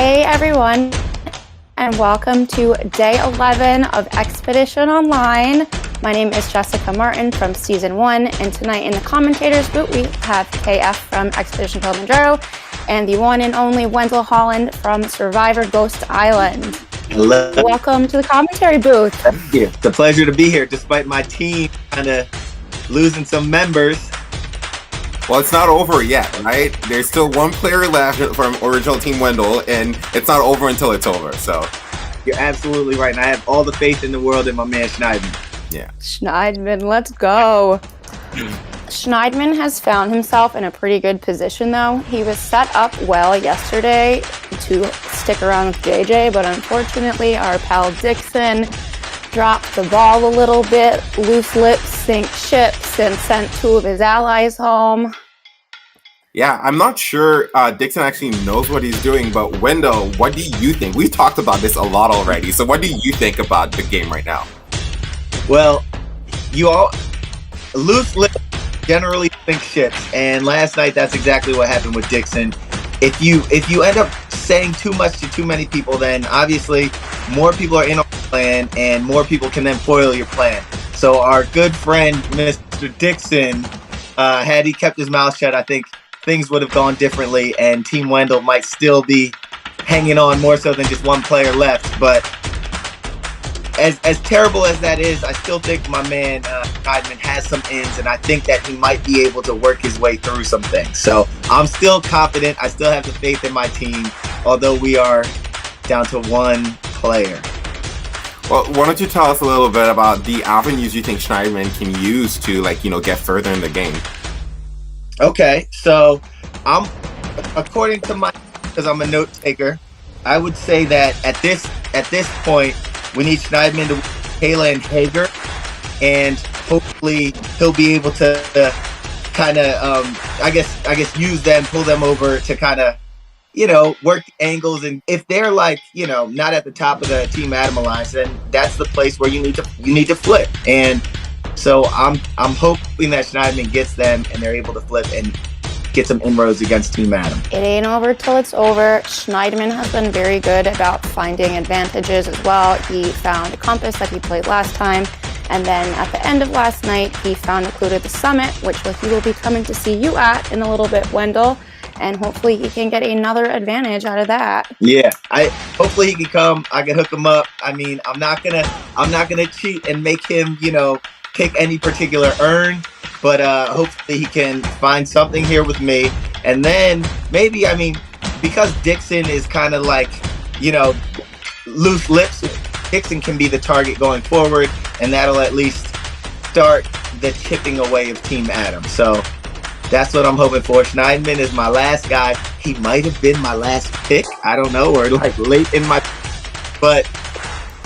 Hey everyone, and welcome to day 11 of Expedition Online. My name is Jessica Martin from Season 1, and tonight in the commentators booth we have KF from Expedition Kilimanjaro and the one and only Wendell Holland from Survivor Ghost Island. Hello. Welcome to the commentary booth. Thank you. It's a pleasure to be here despite my team kind of losing some members. Well, it's not over yet, right? There's still one player left from original Team Wendell, and it's not over until it's over, so. You're absolutely right, and I have all the faith in the world in my man Schneidman. Yeah. Schneidman, let's go. Schneidman has found himself in a pretty good position, though. He was set up well yesterday to stick around with JJ, but unfortunately, our pal Dixon dropped the ball a little bit, loose lips sink ships, and sent two of his allies home. Yeah, I'm not sure Dixon actually knows what he's doing, but Wendell, what do you think? We've talked about this a lot already, so what do you think about the game right now? Well, loose lips generally sink ships, and last night that's exactly what happened with Dixon. If you end up saying too much to too many people, then obviously more people are in on the plan, and more people can then foil your plan. So our good friend, Mr. Dixon, had he kept his mouth shut, I think things would have gone differently, and Team Wendell might still be hanging on more so than just one player left. But as terrible as that is, I still think my man Schneidman has some ins, and I think that he might be able to work his way through some things. So I'm still confident. I still have the faith in my team, although we are down to one player. Well, why don't you tell us a little bit about the avenues you think Schneidman can use to, get further in the game? Okay, so according to because I'm a note taker, I would say that at this point, we need Schneidman to Kayla and Hager, and hopefully he'll be able to kind of, I guess use them, pull them over to kind of, work angles. And if they're not at the top of the Team Adam alliance, then that's the place where you need to flip. And so I'm hoping that Schneidman gets them and they're able to flip and get some inroads against Team Adam. It ain't over till it's over. Schneidman has been very good about finding advantages as well. He found a compass that he played last time, and then at the end of last night, he found a clue to the summit, which he will be coming to see you at in a little bit, Wendell, and hopefully he can get another advantage out of that. Yeah, hopefully he can come. I can hook him up. I mean, I'm not gonna cheat and make him, pick any particular urn, but hopefully he can find something here with me. And then maybe, because Dixon is kind of loose lips, Dixon can be the target going forward, and that'll at least start the chipping away of Team Adam. So that's what I'm hoping for. Schneidman is my last guy. He might have been my last pick, I don't know, or late in my, but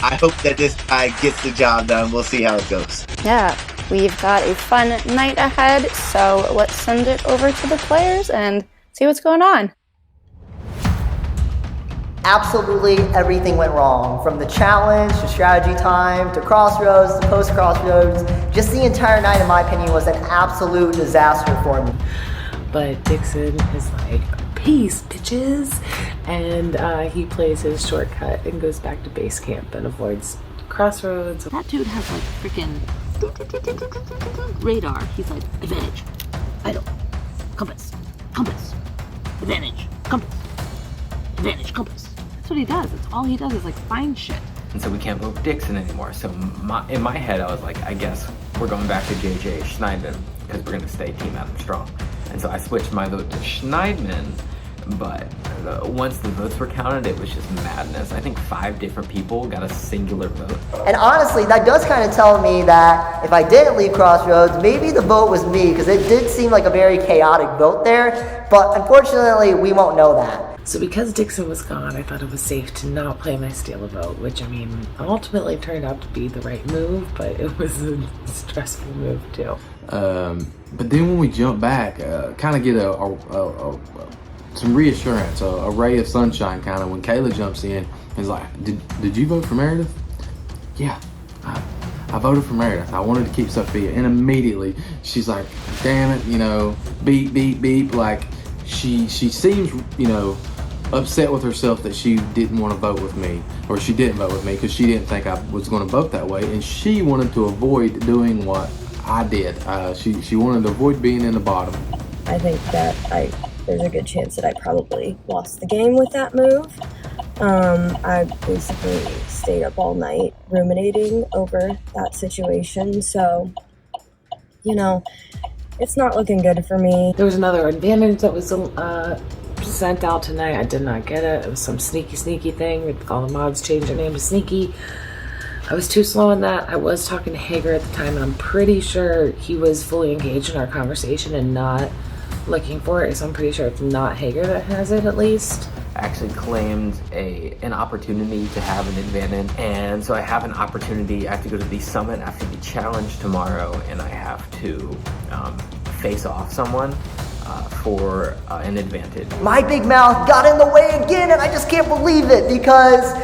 I hope that this guy gets the job done. We'll see how it goes. Yeah, we've got a fun night ahead, so let's send it over to the players and see what's going on. Absolutely everything went wrong, from the challenge to strategy time to crossroads to post-crossroads. Just the entire night, in my opinion, was an absolute disaster for me. But Dixon is like, peace, bitches. And he plays his shortcut and goes back to base camp and avoids crossroads. That dude has freaking radar. He's like, advantage, idle, compass, advantage, compass. That's what he does. That's all he does is find shit. And so we can't vote Dixon anymore. So in my head, I was like, I guess we're going back to JJ Schneidman because we're going to stay Team Adam strong. And so I switched my vote to Schneidman, but once the votes were counted, it was just madness. I think 5 different people got a singular vote. And honestly, that does kind of tell me that if I didn't leave Crossroads, maybe the vote was me, because it did seem like a very chaotic vote there. But unfortunately, we won't know that. So because Dixon was gone, I thought it was safe to not play my steal a vote, which ultimately turned out to be the right move, but it was a stressful move too. But then when we jump back, kind of get some reassurance, a ray of sunshine kind of when Kayla jumps in and is like, did you vote for Meredith? Yeah, I voted for Meredith. I wanted to keep Sophia. And immediately she's like, damn it, beep, beep, beep. Like she seems, upset with herself that she didn't want to vote with me, or she didn't vote with me because she didn't think I was going to vote that way, and she wanted to avoid doing what I did. She wanted to avoid being in the bottom. I think that there's a good chance that I probably lost the game with that move. I basically stayed up all night ruminating over that situation, so, it's not looking good for me. There was another advantage that was sent out tonight. I did not get it. It was some sneaky thing with all the mods changed their name to Sneaky. I was too slow on that. I was talking to Hager at the time, and I'm pretty sure he was fully engaged in our conversation and not looking for it, so I'm pretty sure it's not Hager that has it, at least. Actually claimed an opportunity to have an advantage, and so I have an opportunity. I have to go to the summit after the challenge tomorrow, and I have to face off someone for an advantage. My big mouth got in the way again, and I just can't believe it because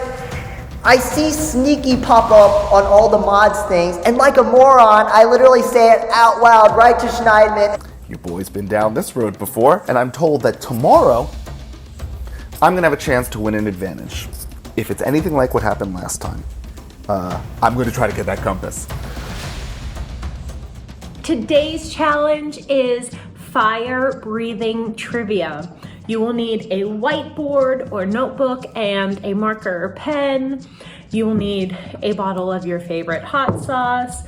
I see Sneaky pop up on all the mods things, and like a moron, I literally say it out loud right to Schneidman. You boys been down this road before, and I'm told that tomorrow I'm gonna have a chance to win an advantage. If it's anything like what happened last time, I'm gonna try to get that compass. Today's challenge is fire breathing trivia. You will need a whiteboard or notebook and a marker or pen. You will need a bottle of your favorite hot sauce,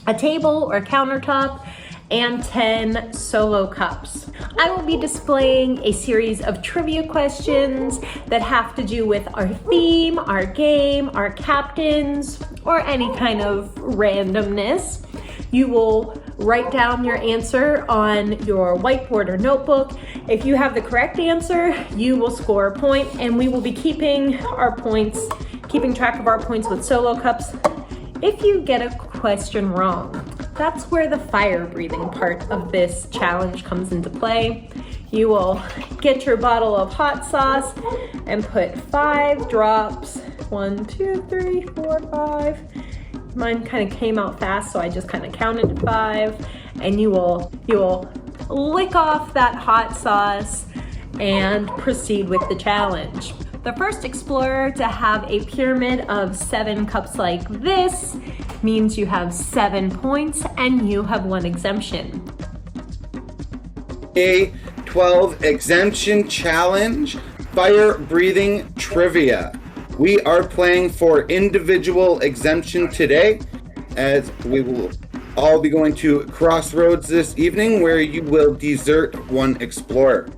a table or countertop, and 10 solo cups. I will be displaying a series of trivia questions that have to do with our theme, our game, our captains, or any kind of randomness. You will write down your answer on your whiteboard or notebook. If you have the correct answer, you will score a point, and we will be keeping track of our points with solo cups. If you get a question wrong, that's where the fire breathing part of this challenge comes into play. You will get your bottle of hot sauce and put 5 drops. 1, 2, 3, 4, 5. Mine kind of came out fast, so I just kind of counted to 5. And you will lick off that hot sauce and proceed with the challenge. The first explorer to have a pyramid of 7 cups like this means you have 7 points and you have 1 exemption. A 12 exemption challenge, fire breathing trivia. We are playing for individual exemption today, as we will all be going to Crossroads this evening, where you will desert 1 explorer.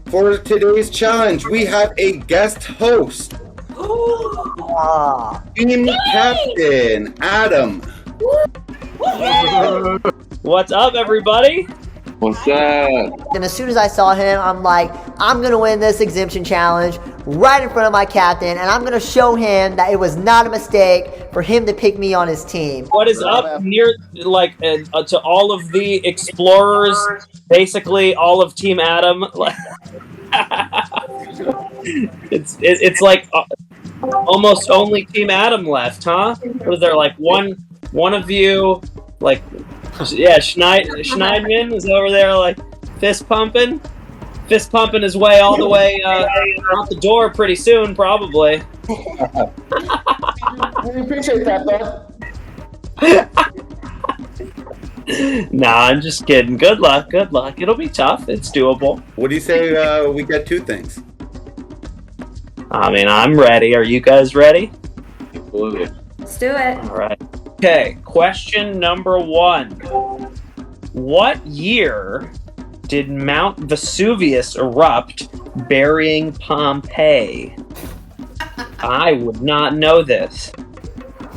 For today's challenge, we have a guest host. Team Captain Adam. What's up, everybody? What's up? And as soon as I saw him, I'm like, I'm going to win this exemption challenge right in front of my captain, and I'm going to show him that it was not a mistake for him to pick me on his team. What is up near, to all of the explorers, basically all of Team Adam? it's like almost only Team Adam left, huh? Was there like one of you, like, yeah, Schneidman is over there like fist pumping his way all the way out the door pretty soon, probably. I appreciate that, though. Nah, I'm just kidding. Good luck. It'll be tough. It's doable. What do you say we get 2 things? I mean, I'm ready. Are you guys ready? Let's do it. All right. Okay, question number 1. What year did Mount Vesuvius erupt, burying Pompeii? I would not know this.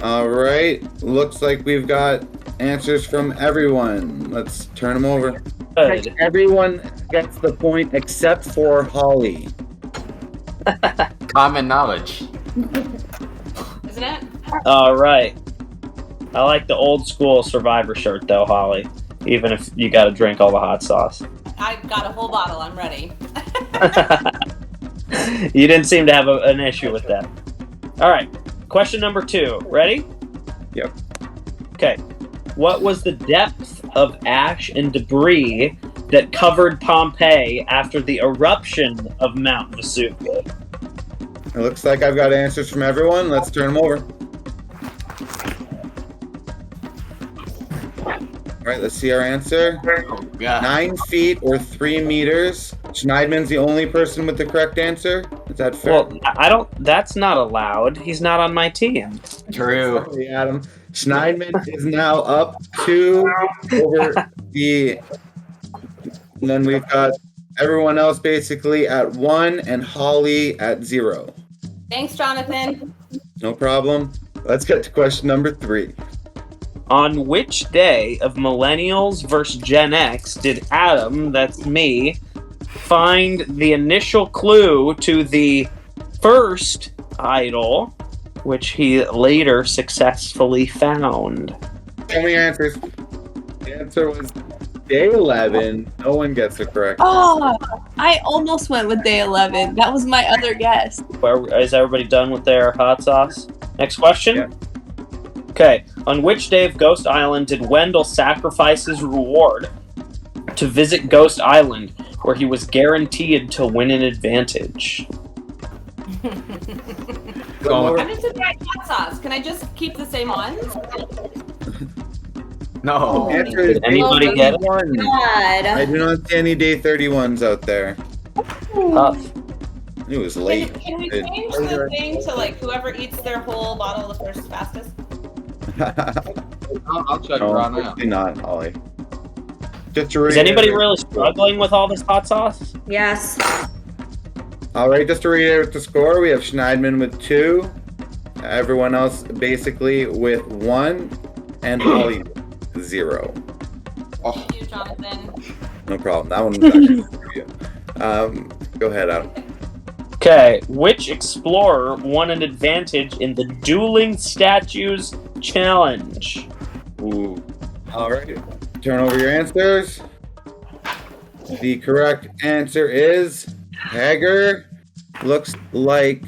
All right. Looks like we've got answers from everyone. Let's turn them over. Good. Everyone gets the point except for Holly. Common knowledge. Isn't it? All right. I like the old school Survivor shirt, though, Holly. Even if you got to drink all the hot sauce. I got a whole bottle. I'm ready. You didn't seem to have an issue with that. All right. Question number 2. Ready? Yep. Okay. What was the depth of ash and debris that covered Pompeii after the eruption of Mount Vesuvius? It looks like I've got answers from everyone. Let's turn them over. All right, let's see our answer. Oh, God. 9 feet or 3 meters. Schneidman's the only person with the correct answer. Is that fair? Well, I don't. That's not allowed. He's not on my team. True. Sorry, Adam. Schneidman is now up 2 over the. And then we've got everyone else basically at 1 and Holly at 0. Thanks, Jonathan. No problem. Let's get to question number 3. On which day of Millennials versus Gen X did Adam, that's me, find the initial clue to the first idol, which he later successfully found? Tell me your answers. The answer was day 11. No one gets it correct. Oh, I almost went with day 11. That was my other guess. Is everybody done with their hot sauce? Next question? Yeah. Okay. On which day of Ghost Island did Wendell sacrifice his reward to visit Ghost Island, where he was guaranteed to win an advantage? I'm just trying hot sauce. Can I just keep the same ones? No. Answer is Did anybody day get it? 31. God. I do not see any day 31s out there. Tough. It was late. Can we change the thing to like whoever eats their whole bottle the first fastest? I'll check No, right now. unfortunately not, Holly. Just to Is anybody really struggling with all this hot sauce? Yes. All right, just to reiterate the score, we have Schneidman with 2, everyone else basically with 1, and Holly 0. Thank you, Jonathan. No problem. That one was actually for you. Go ahead, Adam. Okay, which explorer won an advantage in the Dueling Statues Challenge? Ooh. All right, turn over your answers. The correct answer is Hager. Looks like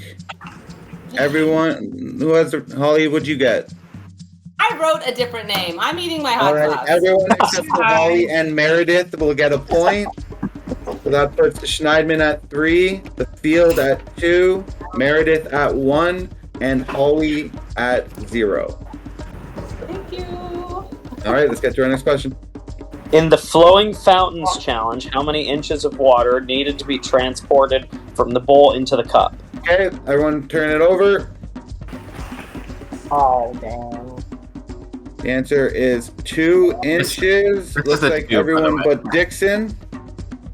everyone who has Holly. What'd you get? I wrote a different name. I'm eating my hot All right, sauce. everyone except for Holly and Meredith will get a point. So that puts Schneidman at 3, the field at 2, Meredith at 1, and Holly at 0. Thank you. All right, let's get to our next question. In the Flowing Fountains Challenge, how many inches of water needed to be transported from the bowl into the cup? Okay, everyone turn it over. Oh, damn. The answer is 2 inches. This Looks is a like cube, by the everyone way. but Dixon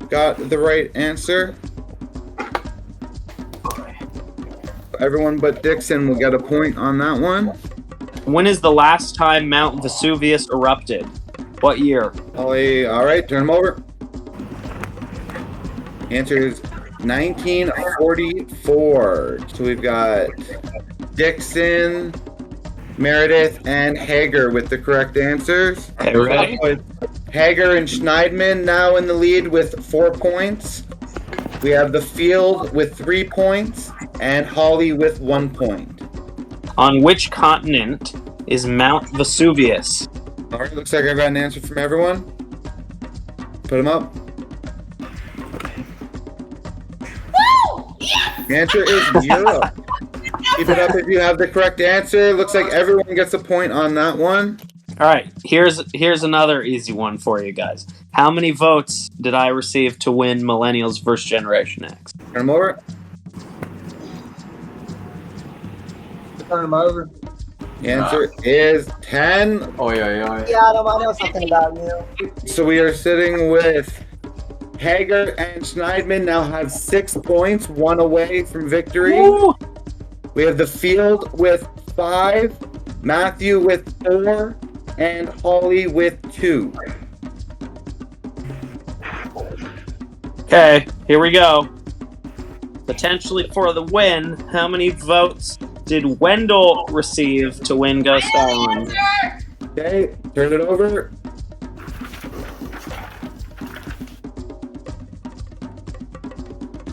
got the right answer. Everyone but Dixon will get a point on that one. When is the last time Mount Vesuvius erupted? What year? Holly, all right, turn them over. The answer is 1944. So we've got Dixon, Meredith, and Hager with the correct answers. Okay, ready? Hager and Schneidman now in the lead with 4 points. We have the field with 3 points, and Holly with 1 point. On which continent is Mount Vesuvius? All right, looks like I've got an answer from everyone. Put them up. Woo! Yes! The answer is Europe. Keep it up if you have the correct answer. Looks like everyone gets a point on that one. All right, here's another easy one for you guys. How many votes did I receive to win Millennials vs. Generation X? Turn them over. Turn them over. The answer is 10. Oh, yeah. Yeah, Adam, I know something about you. So we are sitting with Hager and Schneidman now have 6 points, 1 away from victory. Woo! We have the field with 5, Matthew with 4, and Holly with 2. Okay, here we go. Potentially for the win, how many votes did Wendell receive to win Ghost Island? Okay, turn it over.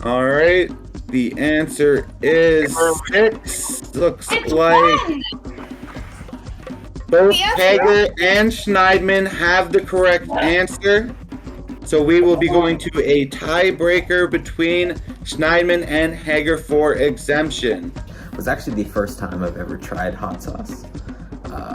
All right, the answer is 6. Looks like both Hager and Schneidman have the correct answer. So we will be going to a tiebreaker between Schneidman and Hager for exemption. It was actually the first time I've ever tried hot sauce.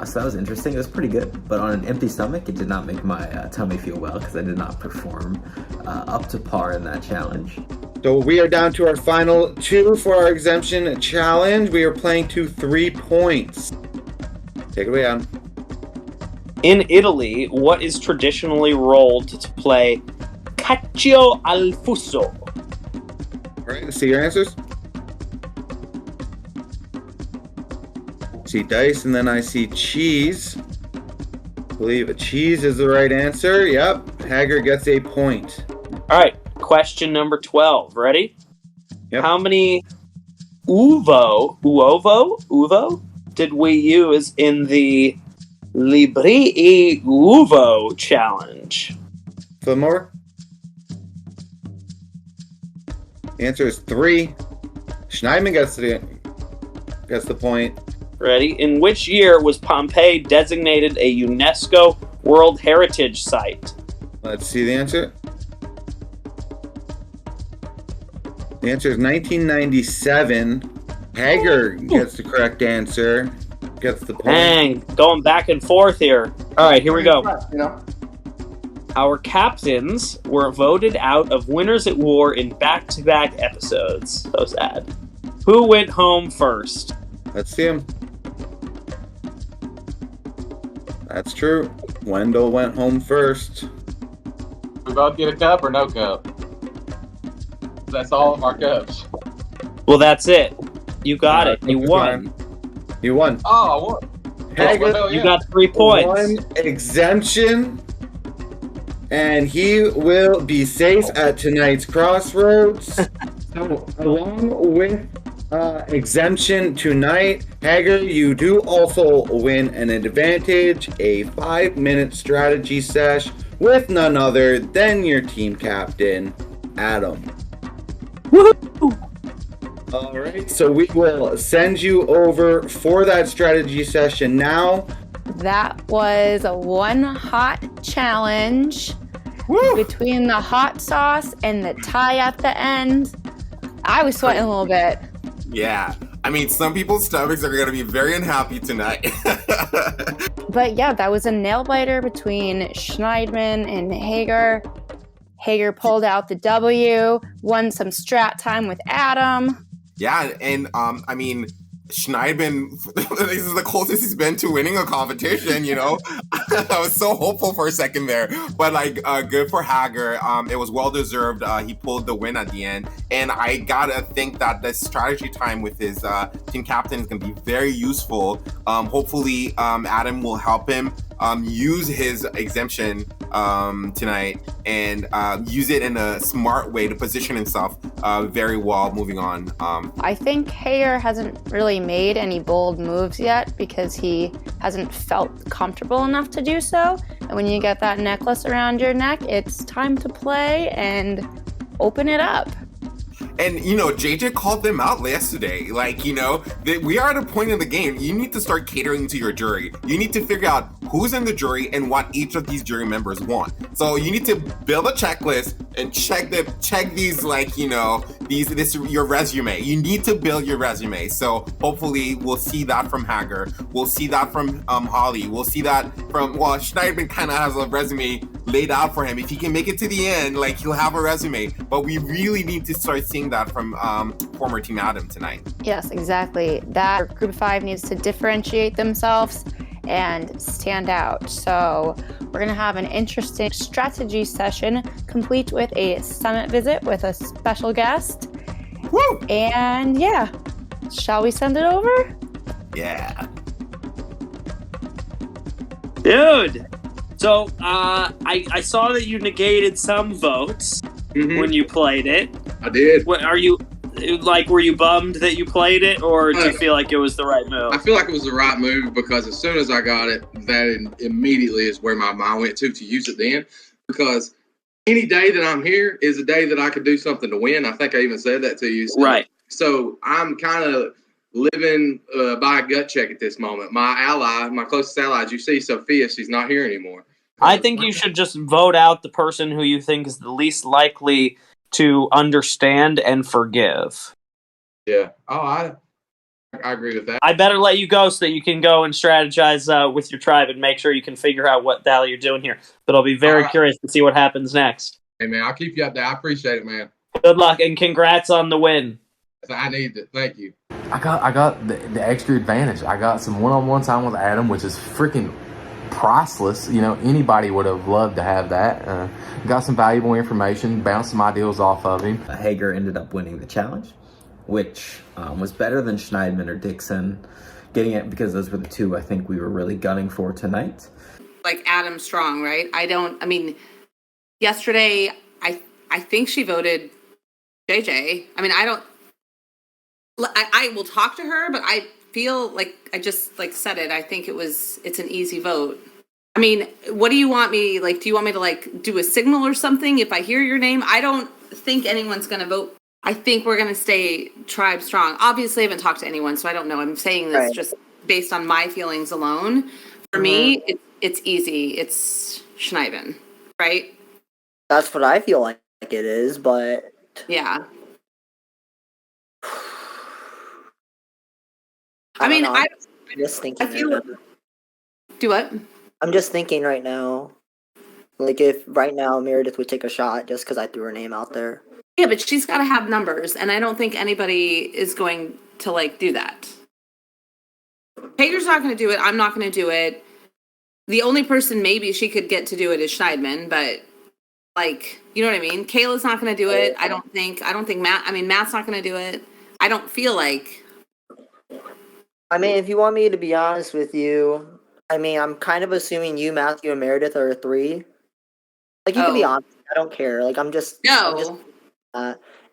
So that was interesting. It was pretty good, but on an empty stomach, it did not make my tummy feel well because I did not perform up to par in that challenge. So we are down to our final 2 for our exemption challenge. We are playing to 3 points. Take it away, Adam. In Italy, what is traditionally rolled to play cacio al fuso? All right, let's see your answers. See dice, and then I see cheese. I believe a cheese is the right answer. Yep, Hager gets a point. All right, question number 12. Ready? Yep. How many uvo did we use in the Libri e Uvo challenge? Fillmore? The answer is 3. Schneidman gets the point. Ready? In which year was Pompeii designated a UNESCO World Heritage Site? Let's see the answer. The answer is 1997. Hager gets the correct answer. Gets the point. Dang, going back and forth here. All right, here we go. You know? Our captains were voted out of Winners at War in back-to-back episodes. So sad. Who went home first? Let's see him. That's true. Wendell went home first. We both get a cup or no cup? That's all of our cups. Well, that's it. You got it. You won. You won. Oh, I won. Hager, You got 3 points. 1 exemption. And he will be safe at tonight's crossroads. So, along with exemption tonight, Hager, you do also win an advantage, a 5-minute strategy sesh with none other than your team captain, Adam. Woohoo! All right, so we will send you over for that strategy session now. That was a one hot challenge. Woo! Between the hot sauce and the tie at the end. I was sweating a little bit. Yeah. I mean, some people's stomachs are going to be very unhappy tonight. But yeah, that was a nail biter between Schneidman and Hager. Hager pulled out the W, won some strat time with Adam. Yeah, and I mean, Schneidman, this is the closest he's been to winning a competition, you know? I was so hopeful for a second there, but like, good for Hager. It was well-deserved. He pulled the win at the end, and I gotta think that the strategy time with his team captain is gonna be very useful. Hopefully, Adam will help him use his exemption tonight and use it in a smart way to position himself very well moving on. I think Hager hasn't really made any bold moves yet because he hasn't felt comfortable enough to do so. And when you get that necklace around your neck, it's time to play and open it up. And, you know, JJ called them out yesterday. Like, you know, we are at a point in the game. You need to start catering to your jury. You need to figure out who's in the jury and what each of these jury members want. So you need to build a checklist and check these, like, you know, your resume. You need to build your resume. So hopefully we'll see that from Hager. We'll see that from Holly. We'll see that from, well, Schneidman kind of has a resume laid out for him. If he can make it to the end, like, he'll have a resume. But we really need to start seeing that from former Team Adam tonight. Yes, exactly. That group of 5 needs to differentiate themselves and stand out. So we're going to have an interesting strategy session complete with a summit visit with a special guest. Woo! And yeah, shall we send it over? Yeah. Dude! So, I saw that you negated some votes when you played it. I did. What are you, like, were you bummed that you played it, or do you feel like it was the right move? I feel like it was the right move because as soon as I got it, that immediately is where my mind went to use it then. Because any day that I'm here is a day that I could do something to win. I think I even said that to you. So, right. So I'm kind of living by a gut check at this moment. My ally, my closest ally, as you see, Sophia, she's not here anymore. I think you should just vote out the person who you think is the least likely to understand and forgive. Yeah. Oh, I agree with that. I better let you go so that you can go and strategize with your tribe and make sure you can figure out what the hell you're doing here. But I'll be very curious to see what happens next. Hey, man, I'll keep you up there. I appreciate it, man. Good luck and congrats on the win. I need it. Thank you. I got the extra advantage. I got some one-on-one time with Adam, which is freaking priceless. You know, anybody would have loved to have that. Got some valuable information, bounced some ideals off of him. Hager ended up winning the challenge, which was better than Schneidman or Dixon getting it, because those were the two I think we were really gunning for tonight. Like Adam Strong, right? Yesterday, I think she voted JJ. I mean, I will talk to her, but I feel like I just said it. I think it's an easy vote. I mean, what do you want me, do you want me to do a signal or something if I hear your name? I don't think anyone's going to vote. I think we're going to stay tribe strong. Obviously, I haven't talked to anyone, so I don't know. I'm saying this just based on my feelings alone. For me, it's easy. It's Schneidman, right? That's what I feel like it is, but... Yeah. I'm just thinking. Do what? I'm just thinking right now. If right now Meredith would take a shot just because I threw her name out there. Yeah, but she's got to have numbers, and I don't think anybody is going to do that. Hager's not going to do it. I'm not going to do it. The only person maybe she could get to do it is Schneidman, but you know what I mean? Kayla's not going to do it. I don't think Matt. Matt's not going to do it. I don't feel like. If you want me to be honest with you, I'm kind of assuming you, Matthew, and Meredith are a 3. You can be honest. I don't care. No.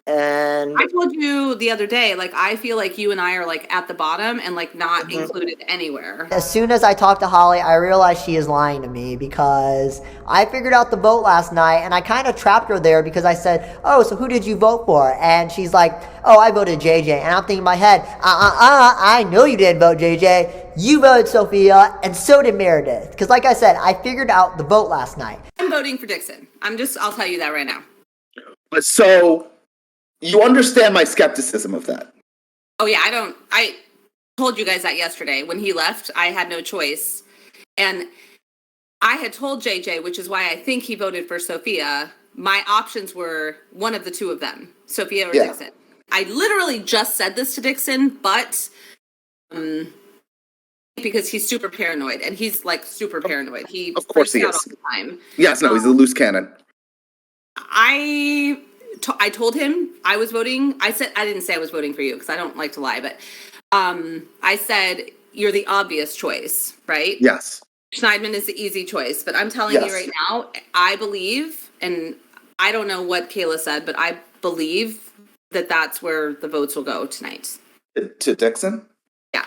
And I told you the other day, I feel like you and I are at the bottom and not included anywhere. As soon as I talked to Holly, I realized she is lying to me because I figured out the vote last night and I kind of trapped her there because I said, "Oh, so who did you vote for?" And she's like, "Oh, I voted JJ." And I'm thinking in my head, I know you didn't vote JJ. You voted Sophia and so did Meredith. Because like I said, I figured out the vote last night. I'm voting for Dixon. I'll tell you that right now. But so you understand my skepticism of that. Oh yeah, I told you guys that yesterday. When he left, I had no choice. And I had told JJ, which is why I think he voted for Sophia, my options were one of the two of them, Sophia or Dixon. I literally just said this to Dixon, but because he's super paranoid, and he's super paranoid. Of course he is. All the time. Yes, no, he's a loose cannon. I told him I was voting. I didn't say I was voting for you because I don't like to lie, but I said you're the obvious choice, right? Yes. Schneidman is the easy choice, but I'm telling you right now, I believe, and I don't know what Kayla said, but I believe that that's where the votes will go tonight. To Dixon? Yeah.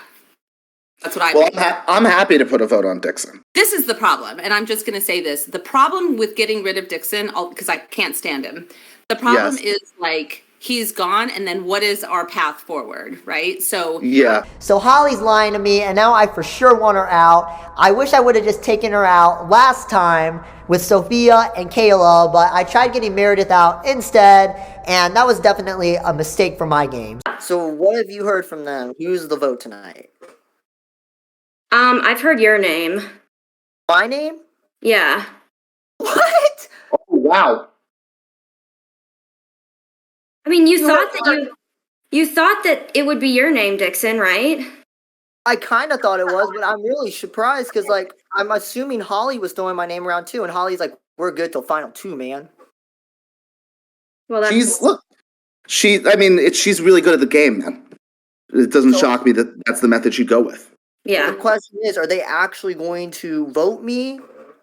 That's what I think. I'm happy to put a vote on Dixon. This is the problem, and I'm just going to say this. The problem with getting rid of Dixon, because I can't stand him, the problem is he's gone, and then what is our path forward, right? So So Holly's lying to me, and now I for sure want her out. I wish I would have just taken her out last time with Sophia and Kayla, but I tried getting Meredith out instead, and that was definitely a mistake for my game. So what have you heard from them? Who's the vote tonight? I've heard your name. My name? Yeah. What? Oh, wow. You thought that it would be your name, Dixon, right? I kind of thought it was, but I'm really surprised because, I'm assuming Holly was throwing my name around too, and Holly's like, "We're good till final 2, man." Well, she's really good at the game, man. It doesn't shock me that that's the method she'd go with. Yeah. The question is, are they actually going to vote me,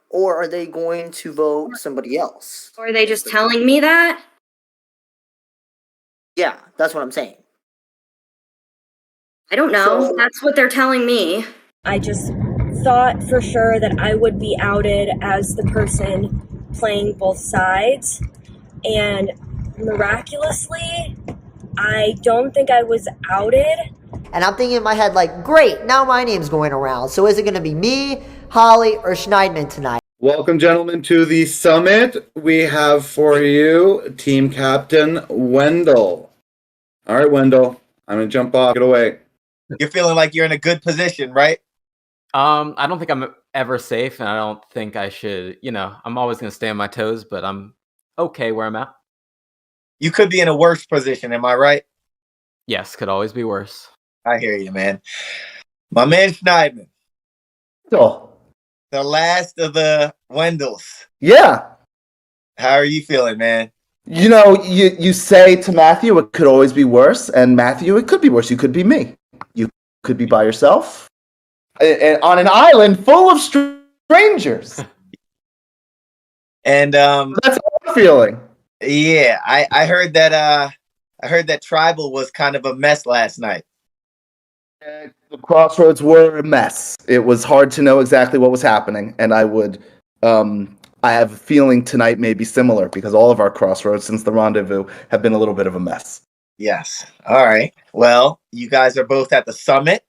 or are they going to vote somebody else? Or are they just telling me that? Yeah, that's what I'm saying. I don't know. That's what they're telling me. I just thought for sure that I would be outed as the person playing both sides. And miraculously, I don't think I was outed. And I'm thinking in my head, great, now my name's going around. So is it going to be me, Holly, or Schneidman tonight? Welcome, gentlemen, to the summit. We have for you Team Captain Wendell. All right, Wendell, I'm going to jump off. Get away. You're feeling like you're in a good position, right? I don't think I'm ever safe, and I don't think I should. I'm always going to stay on my toes, but I'm okay where I'm at. You could be in a worse position, am I right? Yes, could always be worse. I hear you, man. My man Schneidman. So, the last of the Wendells. Yeah. How are you feeling, man? You know, you say to Matthew, it could always be worse, and Matthew, it could be worse. You could be me. You could be by yourself and on an island full of strangers. And that's how I'm feeling. Yeah, I heard that Tribal was kind of a mess last night. The crossroads were a mess. It was hard to know exactly what was happening, and I have a feeling tonight may be similar because all of our crossroads since the rendezvous have been a little bit of a mess. Yes. All right. Well, you guys are both at the summit,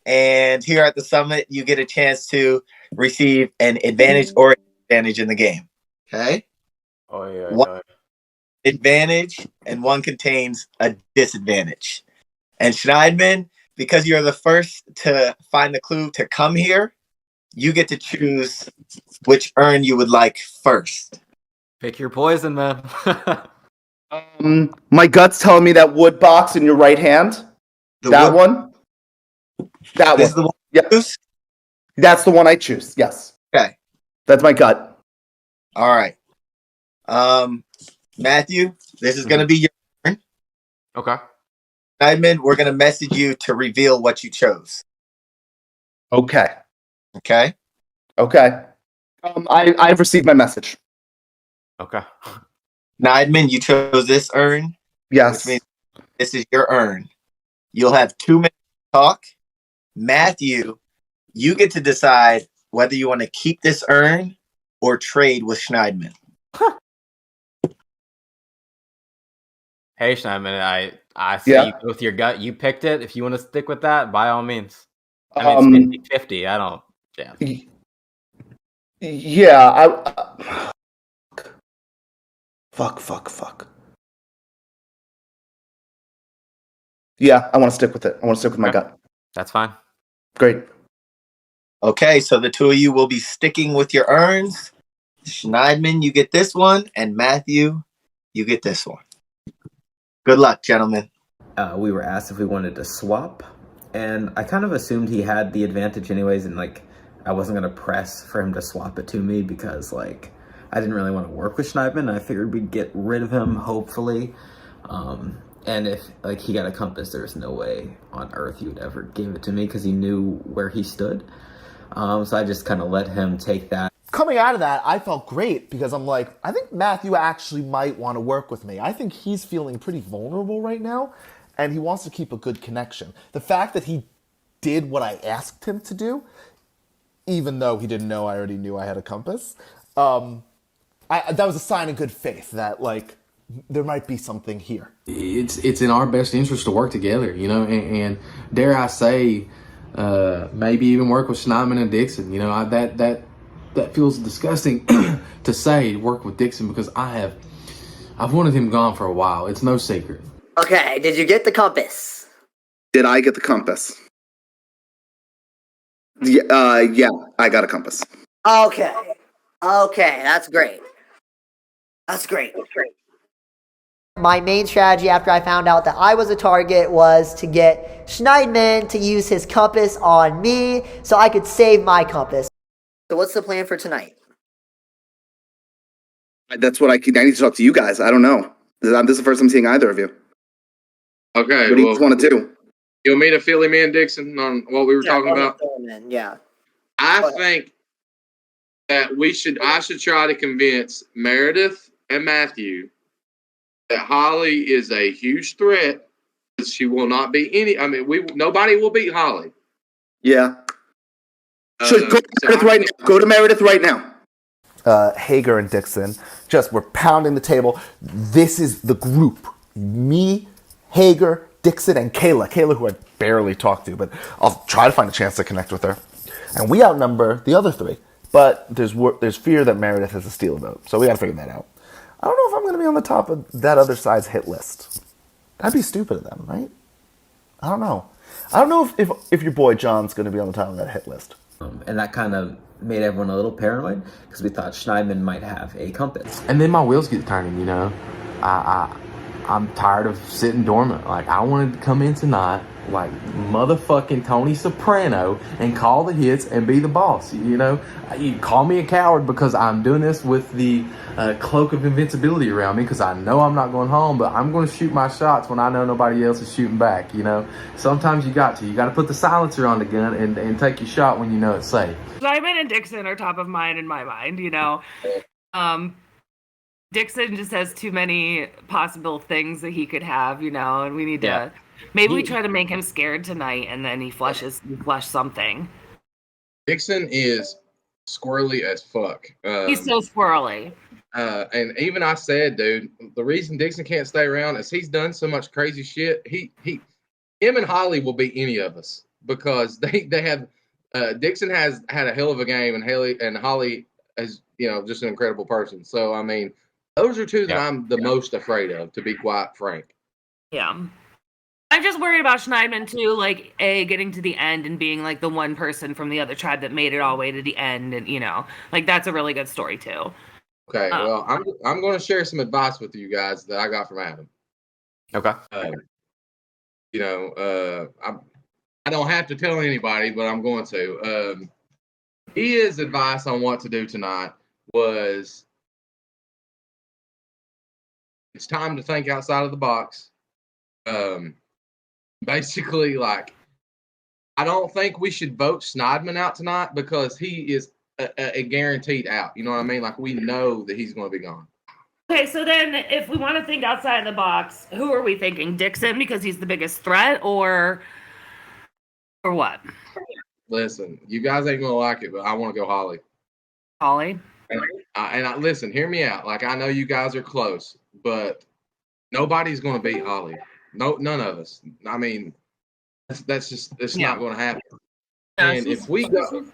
and here at the summit, you get a chance to receive an advantage or disadvantage in the game. Okay. Oh yeah. One advantage and one contains a disadvantage. And Schneidman, because you're the first to find the clue to come here, you get to choose which urn you would like first. Pick your poison, man. My gut's telling me that wood box in your right hand. That one. That This is one. the one you choose? That's the one I choose. Yes. Okay. That's my gut. All right. Matthew, this is going to be your turn. Okay. Schneidman, we're going to message you to reveal what you chose. Okay. Okay. Okay. I've received my message. Okay. Schneidman, you chose this urn. Yes. Which means this is your urn. You'll have 2 minutes to talk. Matthew, you get to decide whether you want to keep this urn or trade with Schneidman. Hey, Schneidman, I see you go with your gut. You picked it. If you want to stick with that, by all means. I mean, it's 50-50. I don't. Yeah. Yeah. Fuck. Yeah, I want to stick with it. I want to stick with my gut. That's fine. Great. Okay, so the two of you will be sticking with your urns. Schneidman, you get this one, and Matthew, you get this one. Good luck, gentlemen. We were asked if we wanted to swap, and I kind of assumed he had the advantage anyways, and I wasn't gonna press for him to swap it to me because I didn't really want to work with Schneidman. I figured we'd get rid of him, hopefully. And if he got a compass, there's no way on earth he would ever give it to me because he knew where he stood. So I just kind of let him take that. Coming out of that, I felt great because I'm like, I think Matthew actually might want to work with me. I think he's feeling pretty vulnerable right now, and he wants to keep a good connection. The fact that he did what I asked him to do, even though he didn't know I already knew I had a compass, that was a sign of good faith that, there might be something here. It's in our best interest to work together, and dare I say, maybe even work with Schneidman and Dixon. That feels disgusting to say, work with Dixon, because I've wanted him gone for a while. It's no secret. Okay, did you get the compass? Did I get the compass? Yeah, I got a compass. Okay, that's great. That's great. My main strategy after I found out that I was a target was to get Schneidman to use his compass on me so I could save my compass. So what's the plan for tonight? That's what I need to talk to you guys. I don't know. This is the first I'm seeing either of you. Okay. What do you want to do? You want me to fill him in, Dixon, on what we were talking about? Yeah. I think that I should try to convince Meredith and Matthew that Holly is a huge threat. She will not be nobody will beat Holly. Yeah. Go to Meredith right now. Hager and Dixon we're pounding the table. This is the group. Me, Hager, Dixon, and Kayla. Kayla, who I barely talked to, but I'll try to find a chance to connect with her. And we outnumber the other three. but there's fear that Meredith has a steal vote. So we got to figure that out. I don't know if I'm going to be on the top of that other side's hit list. That'd be stupid of them, right? I don't know. I don't know if your boy John's going to be on the top of that hit list. And that kind of made everyone a little paranoid because we thought Schneidman might have a compass. And then my wheels get turning, you know. I'm tired of sitting dormant. Like, I wanted to come in tonight like motherfucking Tony Soprano and call the hits and be the boss, you know. You call me a coward because I'm doing this with the cloak of invincibility around me because I know I'm not going home, but I'm going to shoot my shots when I know nobody else is shooting back, you know. Sometimes you got to put the silencer on the gun and take your shot when you know it's safe. Schneidman and Dixon are top of mind in my mind, you know. Dixon just has too many possible things that he could have, you know, and we need to maybe we try to make him scared tonight and then he flush something. Dixon is squirrely as fuck. He's so squirrely. And even I said, dude, the reason Dixon can't stay around is he's done so much crazy shit. Him and Holly will beat any of us because they have. Dixon has had a hell of a game, and Holly is, you know, just an incredible person. So I mean, those are two that I'm the most afraid of, to be quite frank. Yeah. I'm just worried about Schneidman too, like getting to the end and being like the one person from the other tribe that made it all the way to the end, and you know, like that's a really good story too. Okay, well, I'm going to share some advice with you guys that I got from Adam. Okay. You know, I don't have to tell anybody, but I'm going to. His advice on what to do tonight was it's time to think outside of the box. Basically, like, I don't think we should vote Schneidman out tonight because he is a guaranteed out. You know what I mean? Like, we know that he's going to be gone. Okay, so then if we want to think outside the box, who are we thinking? Dixon because he's the biggest threat, or what? Listen, you guys ain't going to like it, but I want to go Holly. Holly? And listen, hear me out. Like, I know you guys are close, but nobody's going to beat Holly. No, none of us. I mean, that's just not going to happen. And if we go,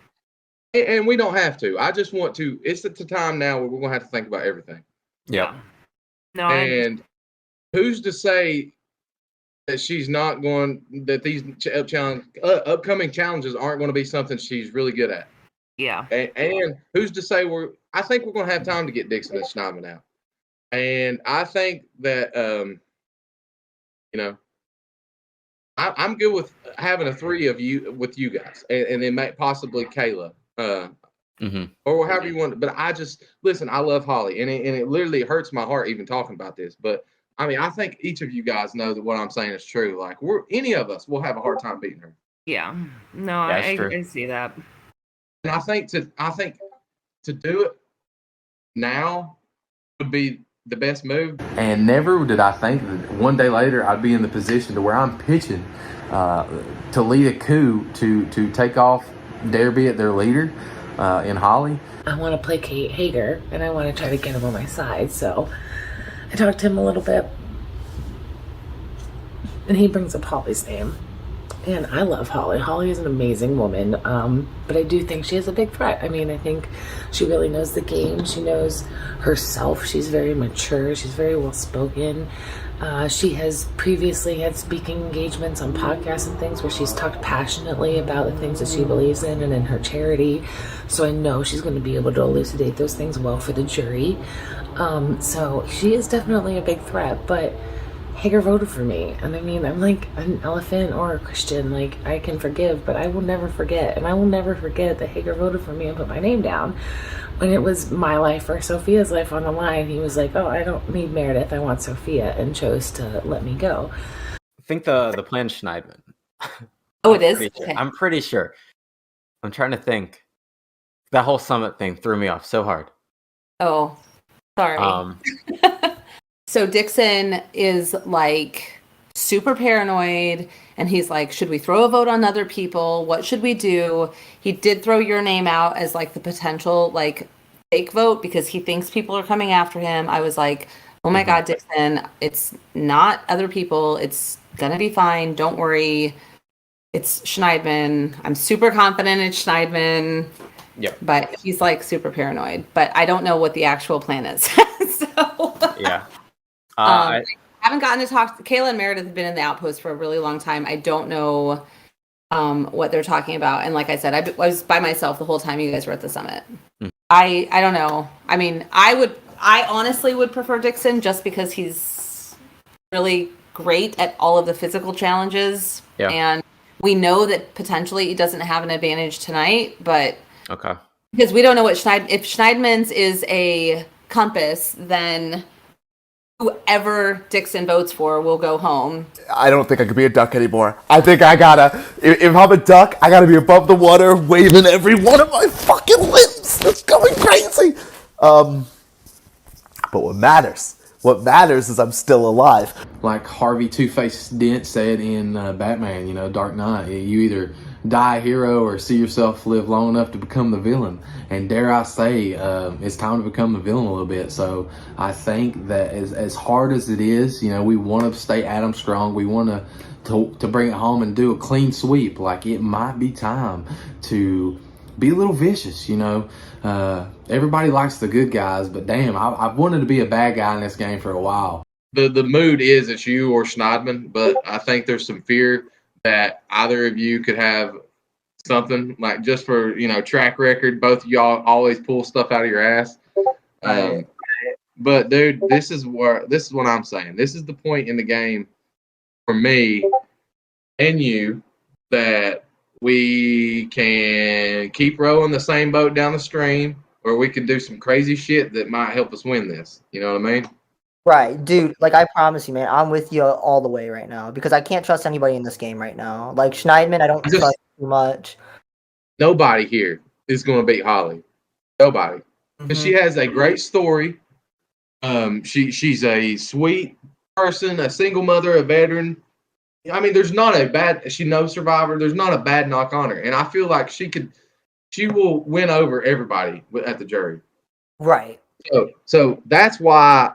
and we don't have to. I just want to. It's at the time now where we're going to have to think about everything. Yeah. No. And who's to say that she's not going? That these upcoming challenges aren't going to be something she's really good at. Yeah. And who's to say I think we're going to have time to get Dixon and Schneidman out. And I think that you know, I'm good with having a three of you with you guys, and then possibly Kayla, or however you want. But I just listen. I love Holly, and it literally hurts my heart even talking about this. But I mean, I think each of you guys know that what I'm saying is true. Like any of us will have a hard time beating her. Yeah. No, I see that. And I think to do it now would be the best move. And never did I think that one day later I'd be in the position to where I'm pitching to lead a coup to take off Dare Be It their leader in Holly. I want to placate Hager, and I want to try to get him on my side, so I talked to him a little bit. And he brings up Holly's name. And I love Holly. Holly is an amazing woman, but I do think she is a big threat. I mean, I think she really knows the game. She knows herself. She's very mature. She's very well-spoken. She has previously had speaking engagements on podcasts and things where she's talked passionately about the things that she believes in and in her charity. So I know she's going to be able to elucidate those things well for the jury. So she is definitely a big threat, but Hager voted for me, and I mean, I'm like an elephant or a Christian. Like, I can forgive, but I will never forget, and I will never forget that Hager voted for me and put my name down when it was my life or Sophia's life on the line. He was like, "Oh, I don't need Meredith, I want Sophia," and chose to let me go. I think the plan's Schneidman. Oh, it is? Sure. I'm pretty sure. I'm trying to think. That whole summit thing threw me off so hard. Oh, sorry. So Dixon is like super paranoid, and he's like, should we throw a vote on other people? What should we do? He did throw your name out as like the potential like fake vote because he thinks people are coming after him. I was like, oh my God, Dixon, it's not other people. It's gonna be fine. Don't worry. It's Schneidman. I'm super confident it's Schneidman. Yeah. But he's like super paranoid. But I don't know what the actual plan is. Yeah. I haven't gotten to talk. Kayla and Meredith have been in the outpost for a really long time. I don't know what they're talking about. And like I said, I was by myself the whole time you guys were at the summit. I don't know. I mean, I honestly would prefer Dixon just because he's really great at all of the physical challenges. Yeah. And we know that potentially he doesn't have an advantage tonight, but Okay. because we don't know what if Schneidman's is a compass, then whoever Dixon votes for will go home. I don't think I could be a duck anymore. I think I gotta, if I'm a duck, I gotta be above the water, waving every one of my fucking limbs. It's going crazy. But what matters is I'm still alive. Like Harvey Two-Face Dent said in Batman, Dark Knight, you either die a hero or see yourself live long enough to become the villain. And dare I say, it's time to become the villain a little bit. So I think that as hard as it is, we want to stay Adam strong. We want to bring it home and do a clean sweep. Like, it might be time to be a little vicious, everybody likes the good guys, but damn, I've wanted to be a bad guy in this game for a while. The mood is it's you or Schneidman, but I think there's some fear that either of you could have something, like, just for track record. Both of y'all always pull stuff out of your ass. But dude, this is what I'm saying. This is the point in the game for me and you that we can keep rowing the same boat down the stream, or we can do some crazy shit that might help us win this. You know what I mean? Right, dude. Like, I promise you, man, I'm with you all the way right now because I can't trust anybody in this game right now. Like Schneidman, I don't trust too much. Nobody here is going to beat Holly. Nobody. Because she has a great story. She's a sweet person, a single mother, a veteran. I mean, there's not a bad. She knows Survivor. There's not a bad knock on her, and I feel like she will win over everybody at the jury. Right. So that's why.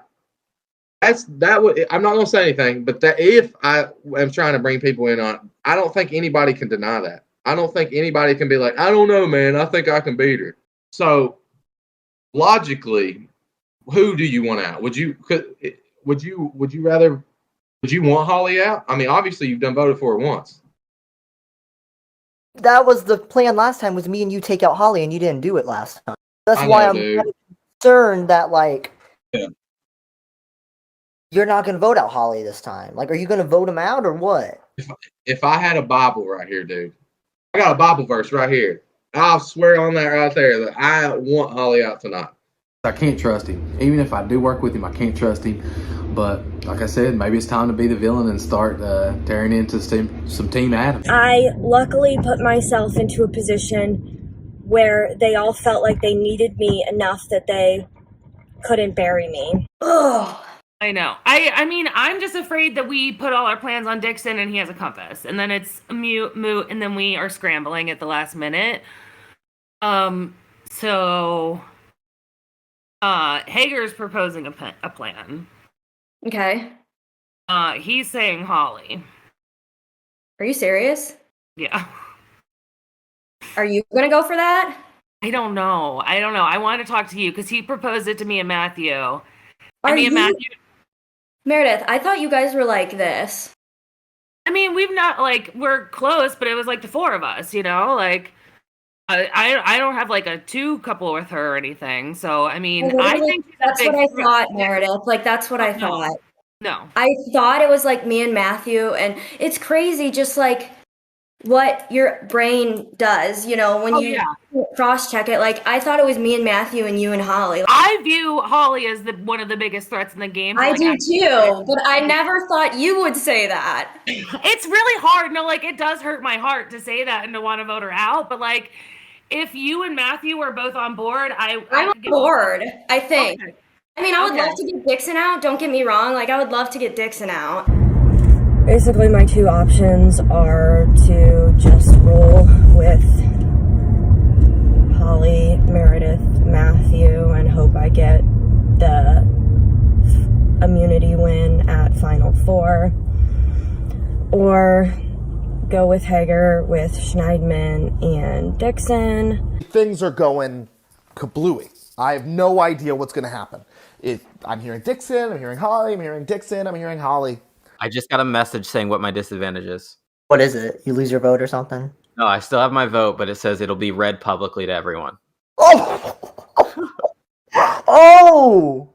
I'm not gonna say anything, but that if I am trying to bring people in on, I don't think anybody can deny that. I don't think anybody can be like, I don't know, man. I think I can beat her. So logically, who do you want out? Would you want Holly out? I mean, obviously you've done voted for her once. That was the plan last time, was me and you take out Holly, and you didn't do it last time. That's why I'm kind of concerned that, like, you're not going to vote out Holly this time. Like, are you going to vote him out or what? If I had a Bible right here, dude, I got a Bible verse right here. I'll swear on that right there that I want Holly out tonight. I can't trust him. Even if I do work with him, I can't trust him. But like I said, maybe it's time to be the villain and start tearing into some Team Adam. I luckily put myself into a position where they all felt like they needed me enough that they couldn't bury me. Ugh. I know. I mean, I'm just afraid that we put all our plans on Dixon and he has a compass. And then it's moot, and then we are scrambling at the last minute. So Hager's proposing a plan. Okay. He's saying Holly. Are you serious? Yeah. Are you gonna go for that? I don't know. I wanted to talk to you because he proposed it to me and Matthew. Meredith, I thought you guys were like this. I mean, we're close, but it was like the four of us, like I don't have like a two couple with her or anything. So I mean, I think that's what I thought, Meredith. Like, that's what I thought. No. I thought it was like me and Matthew, and it's crazy just like what your brain does, when you cross-check it. Like, I thought it was me and Matthew and you and Holly. I view Holly as one of the biggest threats in the game. I do too, but I never thought you would say that. It's really hard. No, like, it does hurt my heart to say that and to want to vote her out, but like, if you and Matthew were both on board, I'm on board, I think. Okay. I mean, I would love to get Dixon out. Don't get me wrong. Like, I would love to get Dixon out. Basically, my two options are to just roll with Holly, Meredith, Matthew, and hope I get the immunity win at Final Four, or go with Hager, with Schneidman and Dixon. Things are going kablooey. I have no idea what's going to happen. I'm hearing Dixon, I'm hearing Holly, I'm hearing Dixon, I'm hearing Holly. I just got a message saying what my disadvantage is. What is it? You lose your vote or something? No, I still have my vote, but it says it'll be read publicly to everyone. Oh! Oh!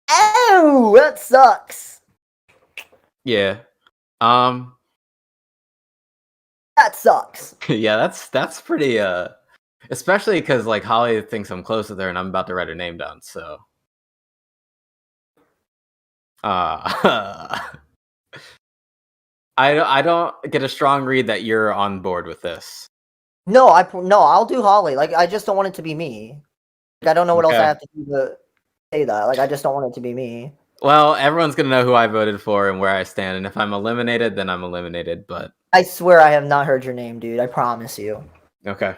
Oh! That sucks. Yeah. That sucks. Yeah, that's pretty especially because like Holly thinks I'm close with her and I'm about to write her name down, so I don't get a strong read that you're on board with this. No, I'll do Holly. Like, I just don't want it to be me. Like, I don't know what else I have to do to say that. Like, I just don't want it to be me. Well, everyone's gonna know who I voted for and where I stand, and if I'm eliminated, then I'm eliminated, but I swear I have not heard your name, dude. I promise you. okay.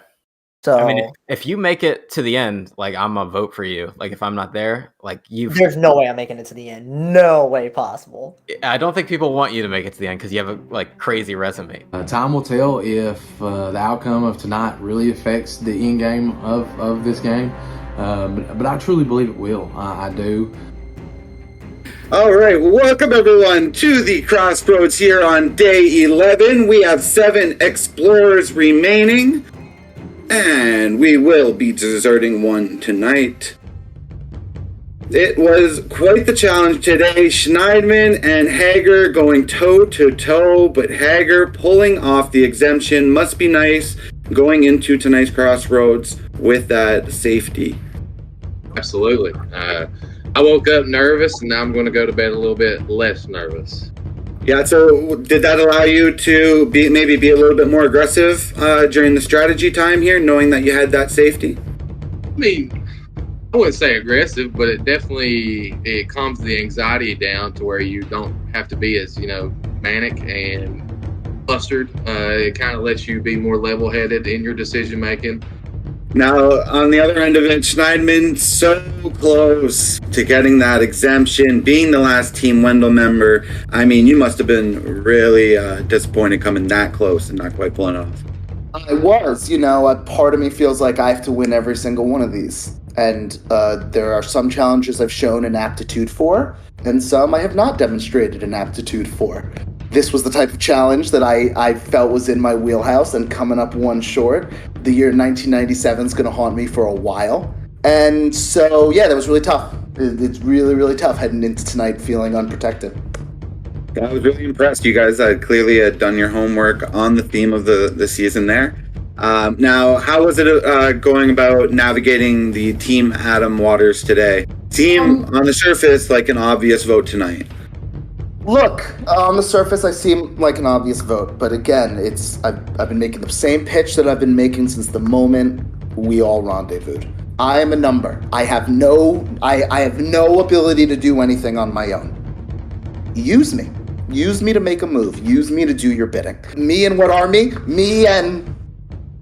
So, I mean, if you make it to the end, like, I'm gonna vote for you. Like, if I'm not there, like, there's no way I'm making it to the end. No way possible. I don't think people want you to make it to the end because you have a, like, crazy resume. Time will tell if the outcome of tonight really affects the end game of this game. But I truly believe it will. I do. All right, welcome everyone to the Crossroads here on day 11. We have 7 explorers remaining, and we will be deserting one tonight. It was quite the challenge today. Schneidman and Hager going toe to toe, but Hager pulling off the exemption. Must be nice going into tonight's Crossroads with that safety. Absolutely. I woke up nervous, and now I'm going to go to bed a little bit less nervous. Yeah, so did that allow you to maybe be a little bit more aggressive during the strategy time here, knowing that you had that safety? I mean, I wouldn't say aggressive, but it calms the anxiety down to where you don't have to be as, manic and flustered. It kind of lets you be more level-headed in your decision-making. Now, on the other end of it, Schneidman so close to getting that exemption, being the last Team Wendell member. I mean, you must have been really disappointed coming that close and not quite pulling off. I was, a part of me feels like I have to win every single one of these. And there are some challenges I've shown an aptitude for, and some I have not demonstrated an aptitude for. This was the type of challenge that I felt was in my wheelhouse, and coming up one short. The year 1997 is going to haunt me for a while. And so, yeah, that was really tough. It's really, really tough heading into tonight feeling unprotected. I was really impressed. You guys clearly had done your homework on the theme of the season there. Now, how was it going about navigating the Team Adam waters today? Seem on the surface like an obvious vote tonight. Look, on the surface, I seem like an obvious vote, but again, I've been making the same pitch that I've been making since the moment we all rendezvoused. I am a number. I have no ability to do anything on my own. Use me. Use me to make a move. Use me to do your bidding. Me and what army? Me and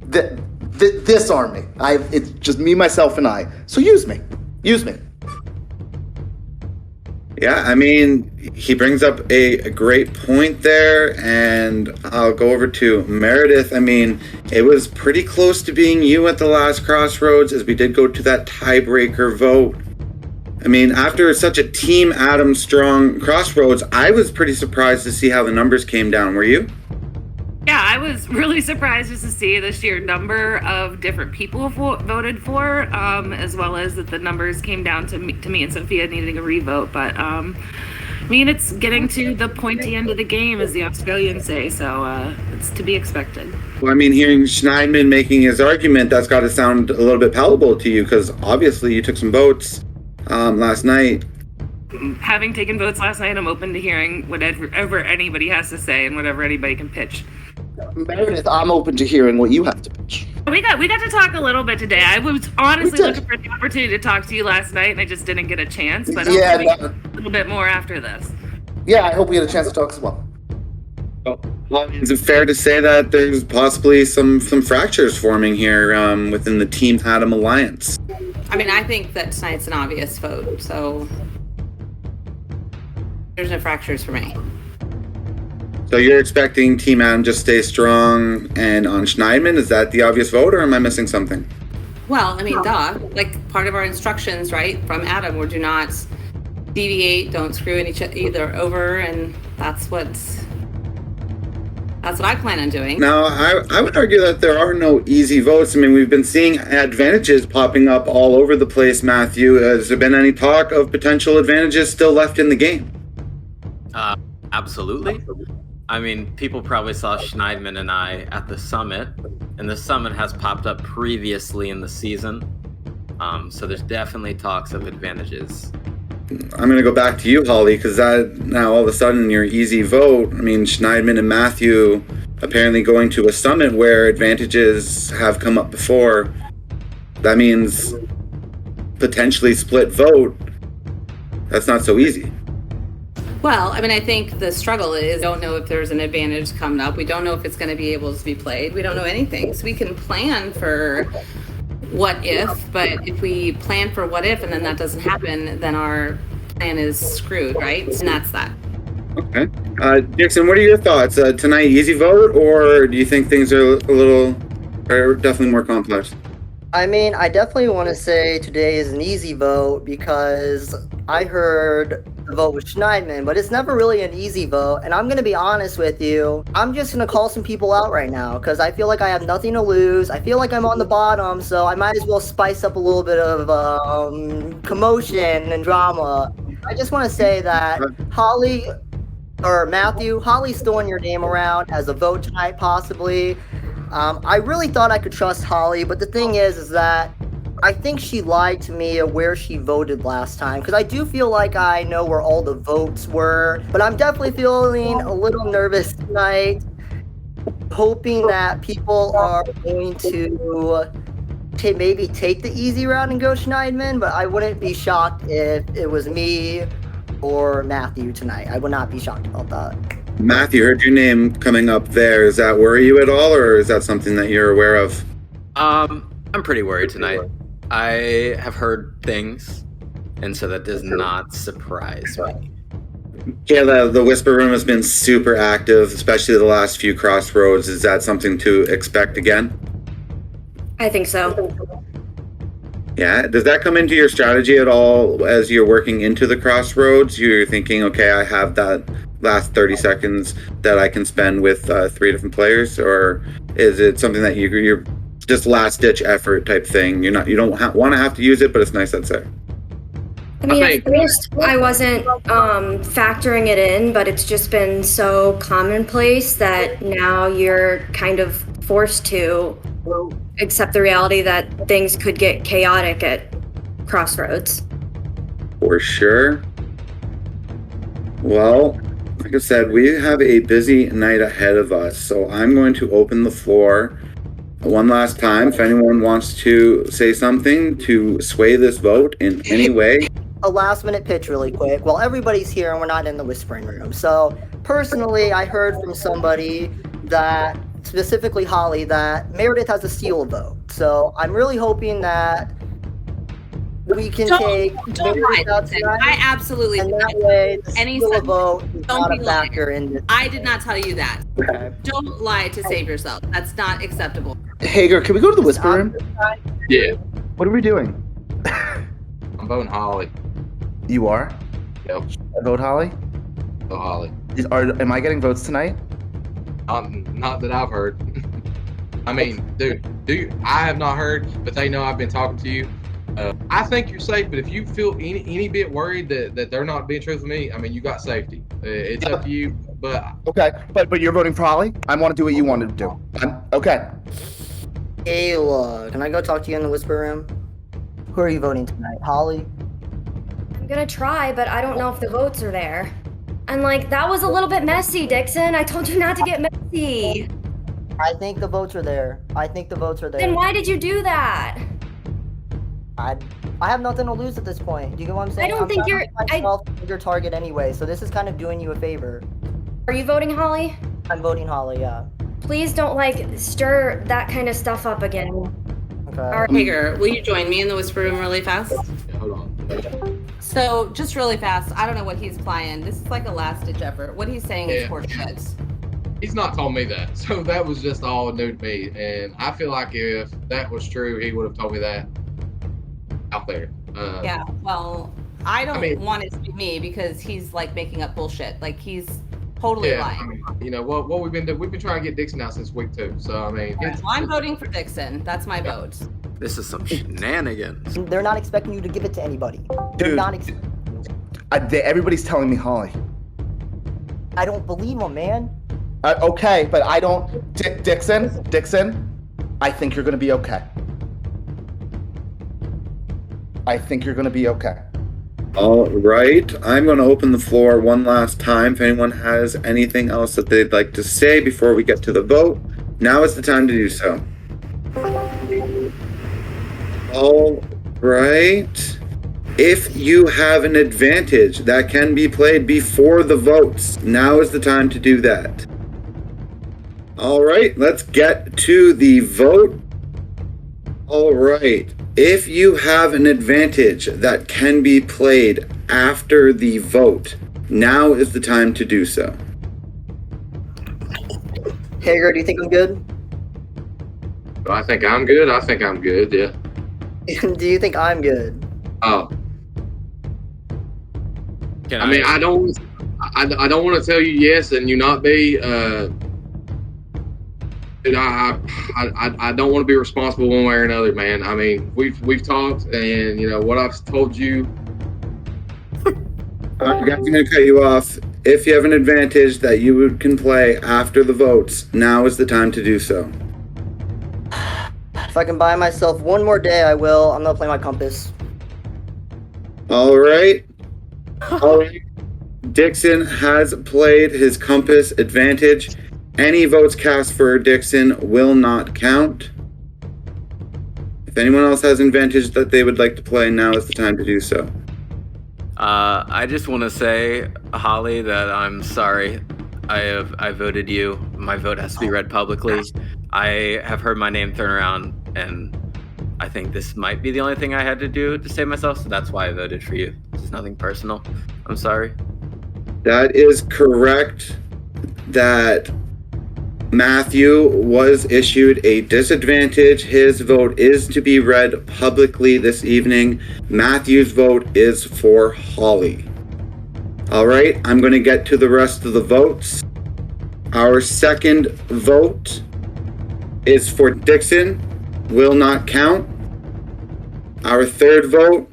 this army. It's just me, myself, and I. So use me. Use me. Yeah, I mean, he brings up a great point there, and I'll go over to Meredith. I mean, it was pretty close to being you at the last Crossroads, as we did go to that tiebreaker vote. I mean, after such a Team Adam strong Crossroads, I was pretty surprised to see how the numbers came down. Were you? Yeah, I was really surprised just to see the sheer number of different people voted for, as well as that the numbers came down to me and Sophia needing a revote. But I mean, it's getting to the pointy end of the game, as the Australians say, so it's to be expected. Well, I mean, hearing Schneidman making his argument, that's got to sound a little bit palatable to you, because obviously you took some votes last night. Having taken votes last night, I'm open to hearing whatever anybody has to say and whatever anybody can pitch. Meredith, I'm open to hearing what you have to pitch. We got to talk a little bit today. I was honestly looking for the opportunity to talk to you last night, and I just didn't get a chance. But a little bit more after this. Yeah, I hope we get a chance to talk as well. Well, is it fair to say that there's possibly some fractures forming here within the Team Adam alliance? I mean, I think that tonight's an obvious vote, so there's no fractures for me. So you're expecting Team Adam just stay strong and on Schneidman? Is that the obvious vote, or am I missing something? Well, I mean, duh. Like, part of our instructions, right, from Adam were do not deviate, don't screw each either over, and that's what I plan on doing. Now, I would argue that there are no easy votes. I mean, we've been seeing advantages popping up all over the place, Matthew. Has there been any talk of potential advantages still left in the game? Absolutely. I mean, people probably saw Schneidman and I at the summit, and the summit has popped up previously in the season. So there's definitely talks of advantages. I'm going to go back to you, Holly, because that now all of a sudden your easy vote. I mean, Schneidman and Matthew apparently going to a summit where advantages have come up before. That means potentially split vote. That's not so easy. Well, I mean, I think the struggle is, we don't know if there's an advantage coming up. We don't know if it's going to be able to be played. We don't know anything. So we can plan for what if, but if we plan for what if and then that doesn't happen, then our plan is screwed, right? And that's that. Okay. Dixon, what are your thoughts? Tonight, easy vote, or do you think things are are definitely more complex? I mean, I definitely want to say today is an easy vote because I heard the vote with Schneidman, but it's never really an easy vote. And I'm going to be honest with you. I'm just going to call some people out right now because I feel like I have nothing to lose. I feel like I'm on the bottom, so I might as well spice up a little bit of commotion and drama. I just want to say that Holly's throwing your name around as a vote tonight, possibly. I really thought I could trust Holly, but the thing is that I think she lied to me of where she voted last time, because I do feel like I know where all the votes were, but I'm definitely feeling a little nervous tonight, hoping that people are going to maybe take the easy route and go Schneidman, but I wouldn't be shocked if it was me or Matthew tonight. I would not be shocked about that. Matthew, heard your name coming up there. Does that worry you at all, or is that something that you're aware of? I'm pretty worried tonight. I have heard things, and so that does not surprise me. Yeah, the Whisper Room has been super active, especially the last few Crossroads. Is that something to expect again? I think so. Yeah, does that come into your strategy at all as you're working into the Crossroads? You're thinking, okay, I have that last 30 seconds that I can spend with 3 different players, or is it something that you're just last ditch effort type thing? You don't want to have to use it, but it's nice that's there. I mean, at first I wasn't factoring it in, but it's just been so commonplace that now you're kind of forced to accept the reality that things could get chaotic at Crossroads. For sure. Well, like I said, we have a busy night ahead of us, so I'm going to open the floor one last time. If anyone wants to say something to sway this vote in any way. A last minute pitch really quick. Well, everybody's here and we're not in the Whispering Room. So personally, I heard from somebody that, specifically Holly, that Meredith has a steal vote. So I'm really hoping that we can take Meredith out tonight. I absolutely and that way the any steal vote is don't not be a factor in this. I did not tell you that. Okay. Don't lie to save yourself. That's not acceptable. Hager, can we go to the Whisper Room? Yeah. What are we doing? I'm voting Holly. You are? Yep. I vote Holly? Vote Holly. Am I getting votes tonight? Not that I've heard. I mean, dude, I have not heard, but they know I've been talking to you. I think you're safe, but if you feel any bit worried that they're not being truthful with me, I mean, you got safety. It's up to you, but... Okay, but you're voting for Holly? I want to do what you wanted to do. Okay. Ayla, can I go talk to you in the Whisper Room? Who are you voting tonight? Holly? I'm gonna try, but I don't know if the votes are there. And that was a little bit messy, Dixon. I told you not to get messy. I think the votes are there. Then why did you do that? I have nothing to lose at this point. Do you get what I'm saying? I don't think you're... your target anyway, so this is kind of doing you a favor. Are you voting Holly? I'm voting Holly, yeah. Please don't stir that kind of stuff up again. Okay. All right, Hager, will you join me in the Whisper Room really fast? Yeah, hold on. So, just really fast, I don't know what he's playing. This is like a last-ditch effort. What he's saying is horseshit. He's not told me that. So that was just all new to me. And I feel like if that was true, he would have told me that out there. Yeah, well, I don't want it to be me because he's like making up bullshit. Like he's totally lying. I mean, you know what we've been doing? We've been trying to get Dixon out since week 2. So I mean, Well, I'm voting for Dixon. That's my vote. This is some shenanigans. They're not expecting you to give it to anybody. They're Dude. not. Everybody's telling me Holly. I don't believe them, man. Okay, but I don't. Dixon, I think you're gonna be okay. I think you're gonna be okay. All right, I'm going to open the floor one last time. If anyone has anything else that they'd like to say before we get to the vote, now is the time to do so. All right. If you have an advantage that can be played before the votes, now is the time to do that. All right, let's get to the vote. All right. If you have an advantage that can be played after the vote, now is the time to do so. Hager, do you think I'm good? I think I'm good. I think I'm good. Yeah. Do you think I'm good? Oh. I mean, I don't want to tell you yes and you not be. Dude, I don't want to be responsible one way or another, man. I mean, we've talked, and you know what I've told you. I'm going to cut you off. If you have an advantage that you can play after the votes, now is the time to do so. If I can buy myself one more day, I will. I'm gonna play my compass. All right. All right. Dixon has played his compass advantage. Any votes cast for Dixon will not count. If anyone else has an advantage that they would like to play, now is the time to do so. I just want to say, Holly, that I'm sorry. I voted you. My vote has to be read publicly. I have heard my name thrown around, and I think this might be the only thing I had to do to save myself, so that's why I voted for you. It's nothing personal. I'm sorry. That is correct. That Matthew was issued a disadvantage. His vote is to be read publicly this evening. Matthew's vote is for Holly. All right, I'm going to get to the rest of the votes. Our second vote is for Dixon. Will not count. Our third vote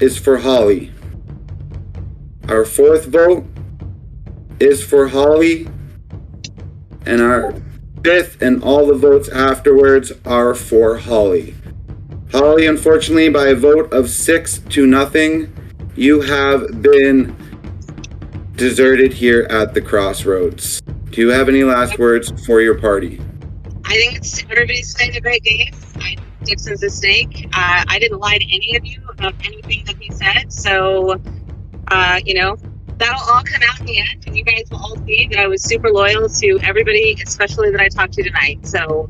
is for Holly. Our fourth vote is for Holly. And our fifth and all the votes afterwards are for Holly. Holly, unfortunately, by a vote of 6-0, you have been deserted here at the crossroads. Do you have any last words for your party? I think everybody's playing a great game. Dixon's a snake. I didn't lie to any of you about anything that he said. So, that'll all come out in the end, and you guys will all see that I was super loyal to everybody, especially that I talked to tonight. So,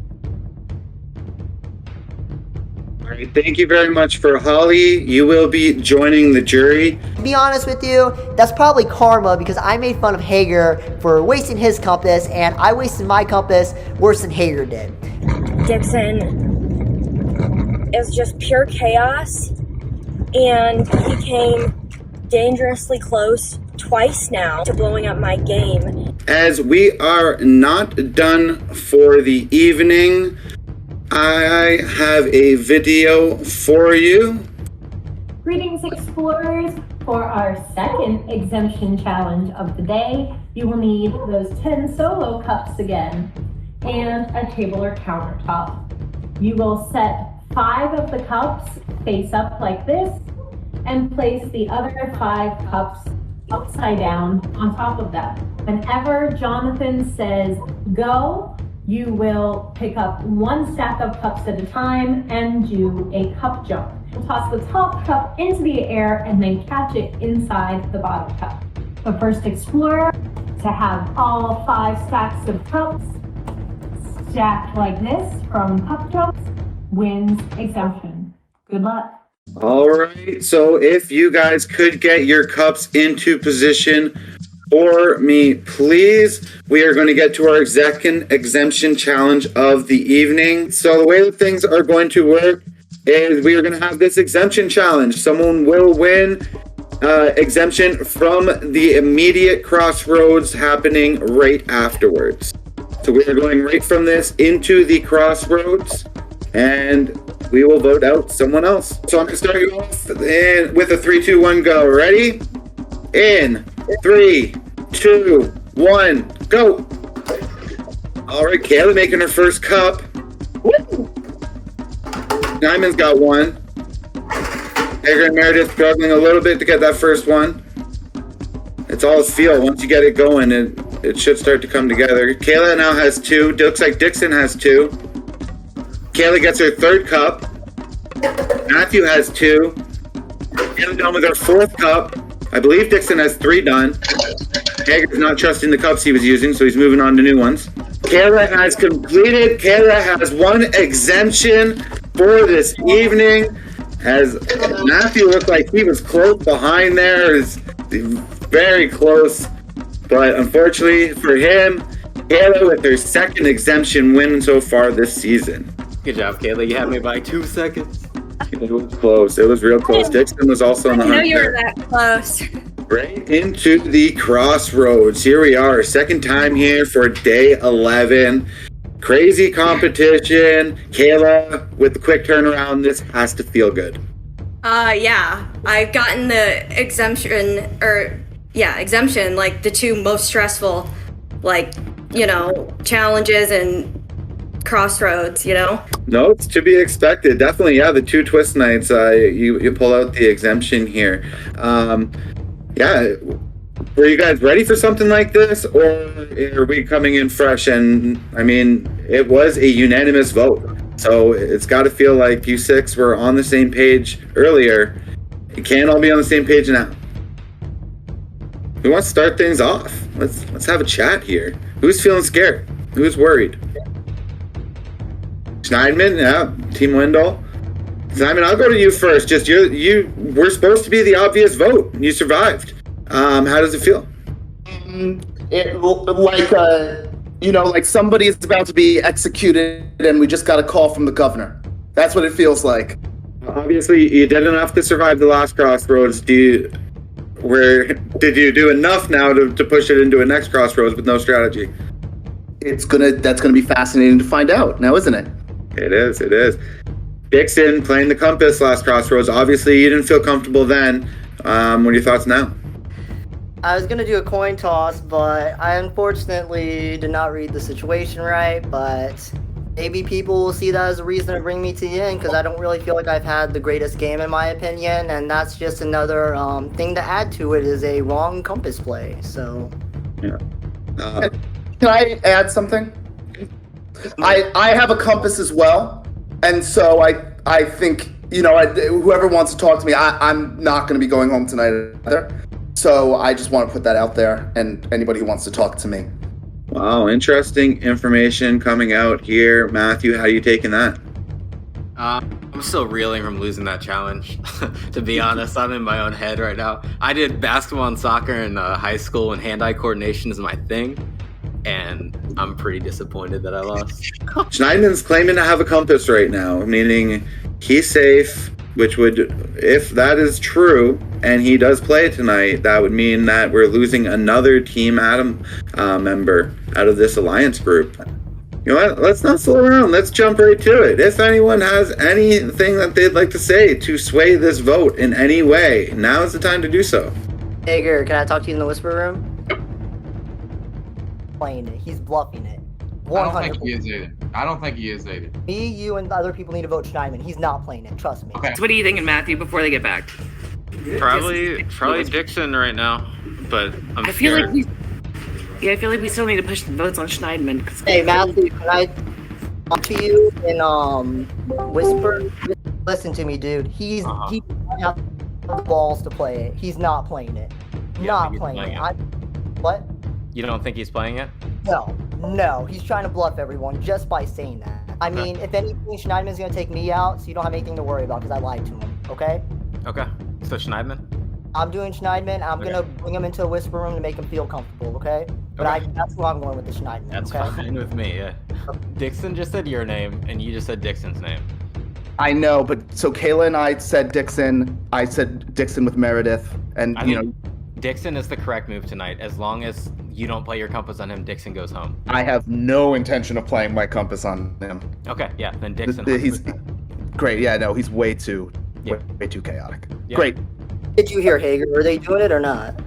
all right, thank you very much for Holly. You will be joining the jury. To be honest with you, that's probably karma because I made fun of Hager for wasting his compass, and I wasted my compass worse than Hager did. Dixon is just pure chaos, and he came dangerously close twice now to blowing up my game. As we are not done for the evening, I have a video for you. Greetings, explorers. For our second exemption challenge of the day, you will need those 10 solo cups again and a table or countertop. You will set 5 of the cups face up like this and place the other 5 cups upside down on top of them. Whenever Jonathan says go, you will pick up 1 stack of cups at a time and do a cup jump. Toss the top cup into the air and then catch it inside the bottom cup. The first explorer to have all 5 stacks of cups stacked like this from cup jumps wins exemption. Good luck. All right, so if you guys could get your cups into position for me, please. We are going to get to our second exemption challenge of the evening. So the way that things are going to work is we are going to have this exemption challenge. Someone will win exemption from the immediate crossroads happening right afterwards. So we are going right from this into the crossroads, and we will vote out someone else. So I'm going to start you off with a 3, 2, 1, go. Ready? In 3, 2, 1, go. All right, Kayla making her first cup. Nyman's got one. Hager and Meredith struggling a little bit to get that first one. It's all a feel. Once you get it going, it should start to come together. Kayla now has 2. It looks like Dixon has 2. Kayla gets her third cup. Matthew has 2. Kayla done with her fourth cup. I believe Dixon has 3 done. Hager's not trusting the cups he was using, so he's moving on to new ones. Kayla has completed. Kayla has 1 exemption for this evening. As Matthew looked like he was close behind there, is very close. But unfortunately for him, Kayla with her second exemption win so far this season. Good job, Kayla. You had me by 2 seconds. It was close. It was real close. Dixon was also on the I know hunt you were there. that close. Right into the crossroads. Here we are, second time here for day 11. Crazy competition. Kayla, with the quick turnaround, this has to feel good. Yeah. I've gotten the exemption, like the 2 most stressful, challenges and crossroads, No, it's to be expected. Definitely, yeah, the 2 twist nights, you pull out the exemption here. Yeah, were you guys ready for something like this, or are we coming in fresh? And I mean, it was a unanimous vote, so it's got to feel like you 6 were on the same page earlier. You can't all be on the same page now. Who wants to start things off? Let's have a chat here. Who's feeling scared? Who's worried? Schneidman, yeah, Team Wendell. Simon, I'll go to you first. Just you were supposed to be the obvious vote. You survived. How does it feel? Like somebody is about to be executed and we just got a call from the governor. That's what it feels like. Obviously, you did enough to survive the last crossroads. Did you do enough now to push it into a next crossroads with no strategy? That's gonna be fascinating to find out now, isn't it? It is. Dixon playing the compass last crossroads. Obviously, you didn't feel comfortable then. What are your thoughts now? I was gonna do a coin toss, but I unfortunately did not read the situation right. But maybe people will see that as a reason to bring me to the end, because I don't really feel like I've had the greatest game in my opinion, and that's just another thing to add to it is a wrong compass play. So. Yeah. Can I add something? I have a compass as well, and so I think whoever wants to talk to me, I'm not going to be going home tonight either. So I just want to put that out there, and anybody who wants to talk to me. Wow, interesting information coming out here. Matthew, how are you taking that? I'm still reeling from losing that challenge. To be honest, I'm in my own head right now. I did basketball and soccer in high school, and hand-eye coordination is my thing. And I'm pretty disappointed that I lost. Schneidman's claiming to have a compass right now, meaning he's safe, which would, if that is true, and he does play tonight, that would mean that we're losing another Team Adam member out of this alliance group. You know what? Let's not slow around. Let's jump right to it. If anyone has anything that they'd like to say to sway this vote in any way, now is the time to do so. Hager, can I talk to you in the whisper room? Playing it. He's bluffing it. 100%. I don't think he is either. Me, you, and the other people need to vote Schneidman. He's not playing it. Trust me. Okay. So what are you thinking, Matthew, before they get back? Probably Dixon right now, but I feel like we still need to push the votes on Schneidman. Hey, Matthew, can I talk to you in whisper? Listen to me, dude. He doesn't have the balls to play it. He's not playing it. Not playing it. What? You don't think he's playing it? No. He's trying to bluff everyone just by saying that. I mean, if anything, Schneidman's going to take me out, so you don't have anything to worry about because I lied to him, okay? Okay. So Schneidman? I'm doing Schneidman. I'm gonna bring him into a whisper room to make him feel comfortable, okay? But that's who I'm going with the Schneidman. That's okay? fine with me. Yeah. Dixon just said your name, and you just said Dixon's name. I know, but so Kayla and I said Dixon. I said Dixon with Meredith, and Dixon is the correct move tonight. As long as you don't play your compass on him, Dixon goes home. I have no intention of playing my compass on him. Okay, yeah, then Dixon. He's great. Yeah, no, he's way too chaotic. Yeah. Great. Did you hear Hager? Are they doing it or not?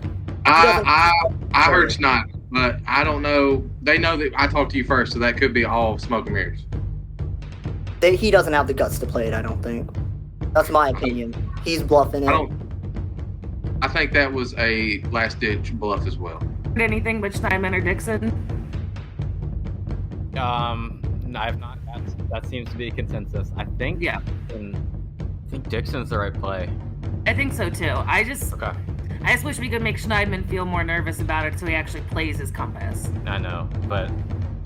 I heard Schneider, but I don't know. They know that I talked to you first, so that could be all smoke and mirrors. He doesn't have the guts to play it, I don't think. That's my opinion. He's bluffing it. I think that was a last-ditch bluff as well. Anything but Steinman or Dixon? I've not. That seems to be a consensus. I think. Yeah. I think Dixon's the right play. I think so too. I just wish we could make Schneidman feel more nervous about it so he actually plays his compass. I know, but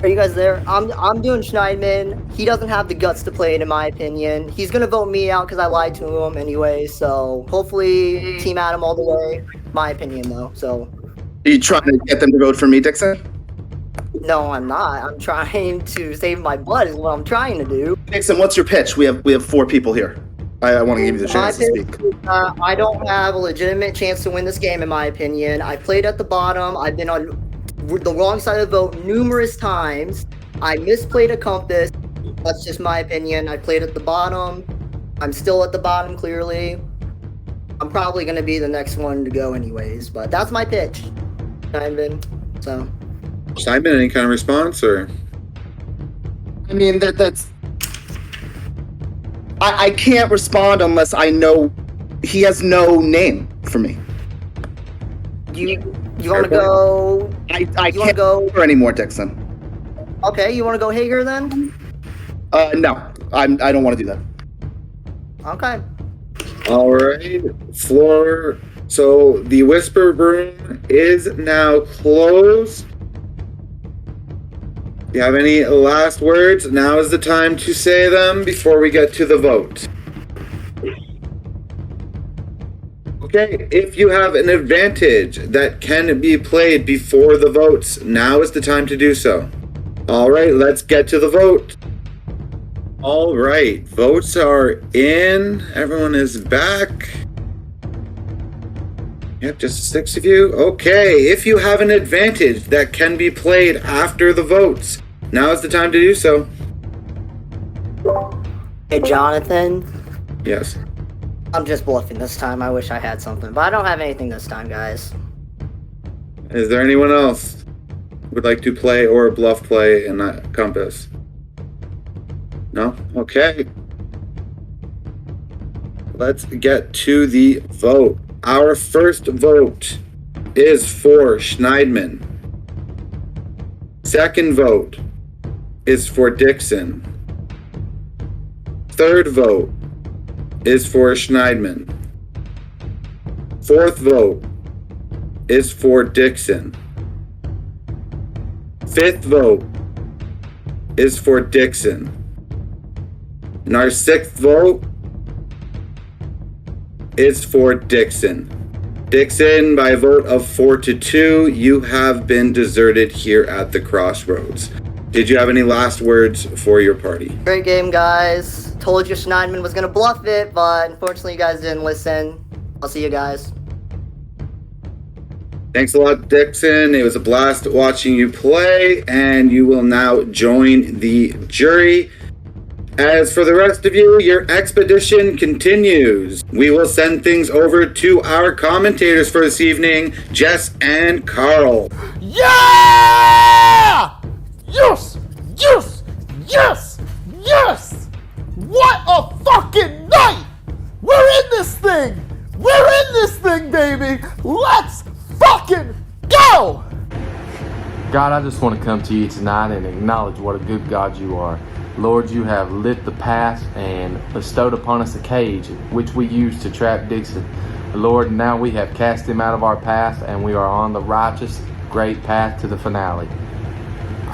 are you guys there? I'm doing Schneidman. He doesn't have the guts to play it, in my opinion. He's gonna vote me out because I lied to him anyway. So hopefully, Team Adam all the way. My opinion, though. So. Are you trying to get them to vote for me, Dixon? No, I'm not. I'm trying to save my butt. Is what I'm trying to do. Dixon, what's your pitch? We have 4 people here. I want to give you the chance to speak. I don't have a legitimate chance to win this game, in my opinion. I played at the bottom. I've been on the wrong side of the vote numerous times. I misplayed a compass. That's just my opinion. I played at the bottom. I'm still at the bottom, clearly. I'm probably going to be the next one to go anyways, but that's my pitch. Simon, so. Simon, any kind of response, or? I mean, that's... I can't respond unless I know he has no name for me. You want to go? I can't go anymore, Dixon. Okay, you want to go Hager then? No, I don't want to do that. Okay. All right, floor. So the whisper room is now closed. Do you have any last words? Now is the time to say them before we get to the vote. Okay, if you have an advantage that can be played before the votes, now is the time to do so. All right, let's get to the vote. All right, votes are in. Everyone is back. Yep, just 6 of you. Okay, if you have an advantage that can be played after the votes, now is the time to do so. Hey, Jonathan. Yes. I'm just bluffing this time. I wish I had something, but I don't have anything this time, guys. Is there anyone else who would like to play or bluff play in that compass? No? Okay. Let's get to the vote. Our first vote is for Schneidman. Second vote is for Dixon. Third vote is for Schneidman. Fourth vote is for Dixon. Fifth vote is for Dixon. And our sixth vote is for Dixon. Dixon, by a vote of 4-2, you have been deserted here at the Crossroads. Did you have any last words for your party? Great game, guys. Told you Schneidman was going to bluff it, but unfortunately you guys didn't listen. I'll see you guys. Thanks a lot, Dixon. It was a blast watching you play, and you will now join the jury. As for the rest of you, your expedition continues. We will send things over to our commentators for this evening, Jess and Carl. Yeah! Yes! Yes! Yes! Yes! What a fucking night! We're in this thing! We're in this thing, baby! Let's fucking go! God, I just want to come to you tonight and acknowledge what a good God you are. Lord, you have lit the path and bestowed upon us a cage, which we use to trap Dixon. Lord, now we have cast him out of our path, and we are on the righteous, great path to the finale.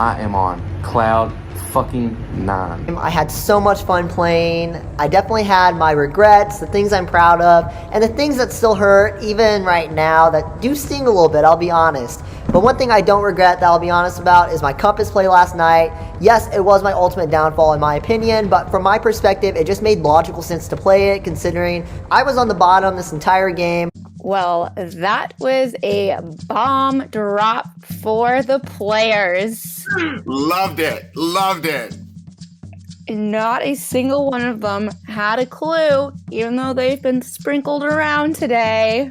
I am on cloud fucking 9. I had so much fun playing. I definitely had my regrets, the things I'm proud of, and the things that still hurt, even right now, that do sting a little bit, I'll be honest. But one thing I don't regret that I'll be honest about is my Compass play last night. Yes, it was my ultimate downfall in my opinion, but from my perspective, it just made logical sense to play it, considering I was on the bottom this entire game. Well, that was a bomb drop for the players. Loved it. Loved it. Not a single one of them had a clue, even though they've been sprinkled around today.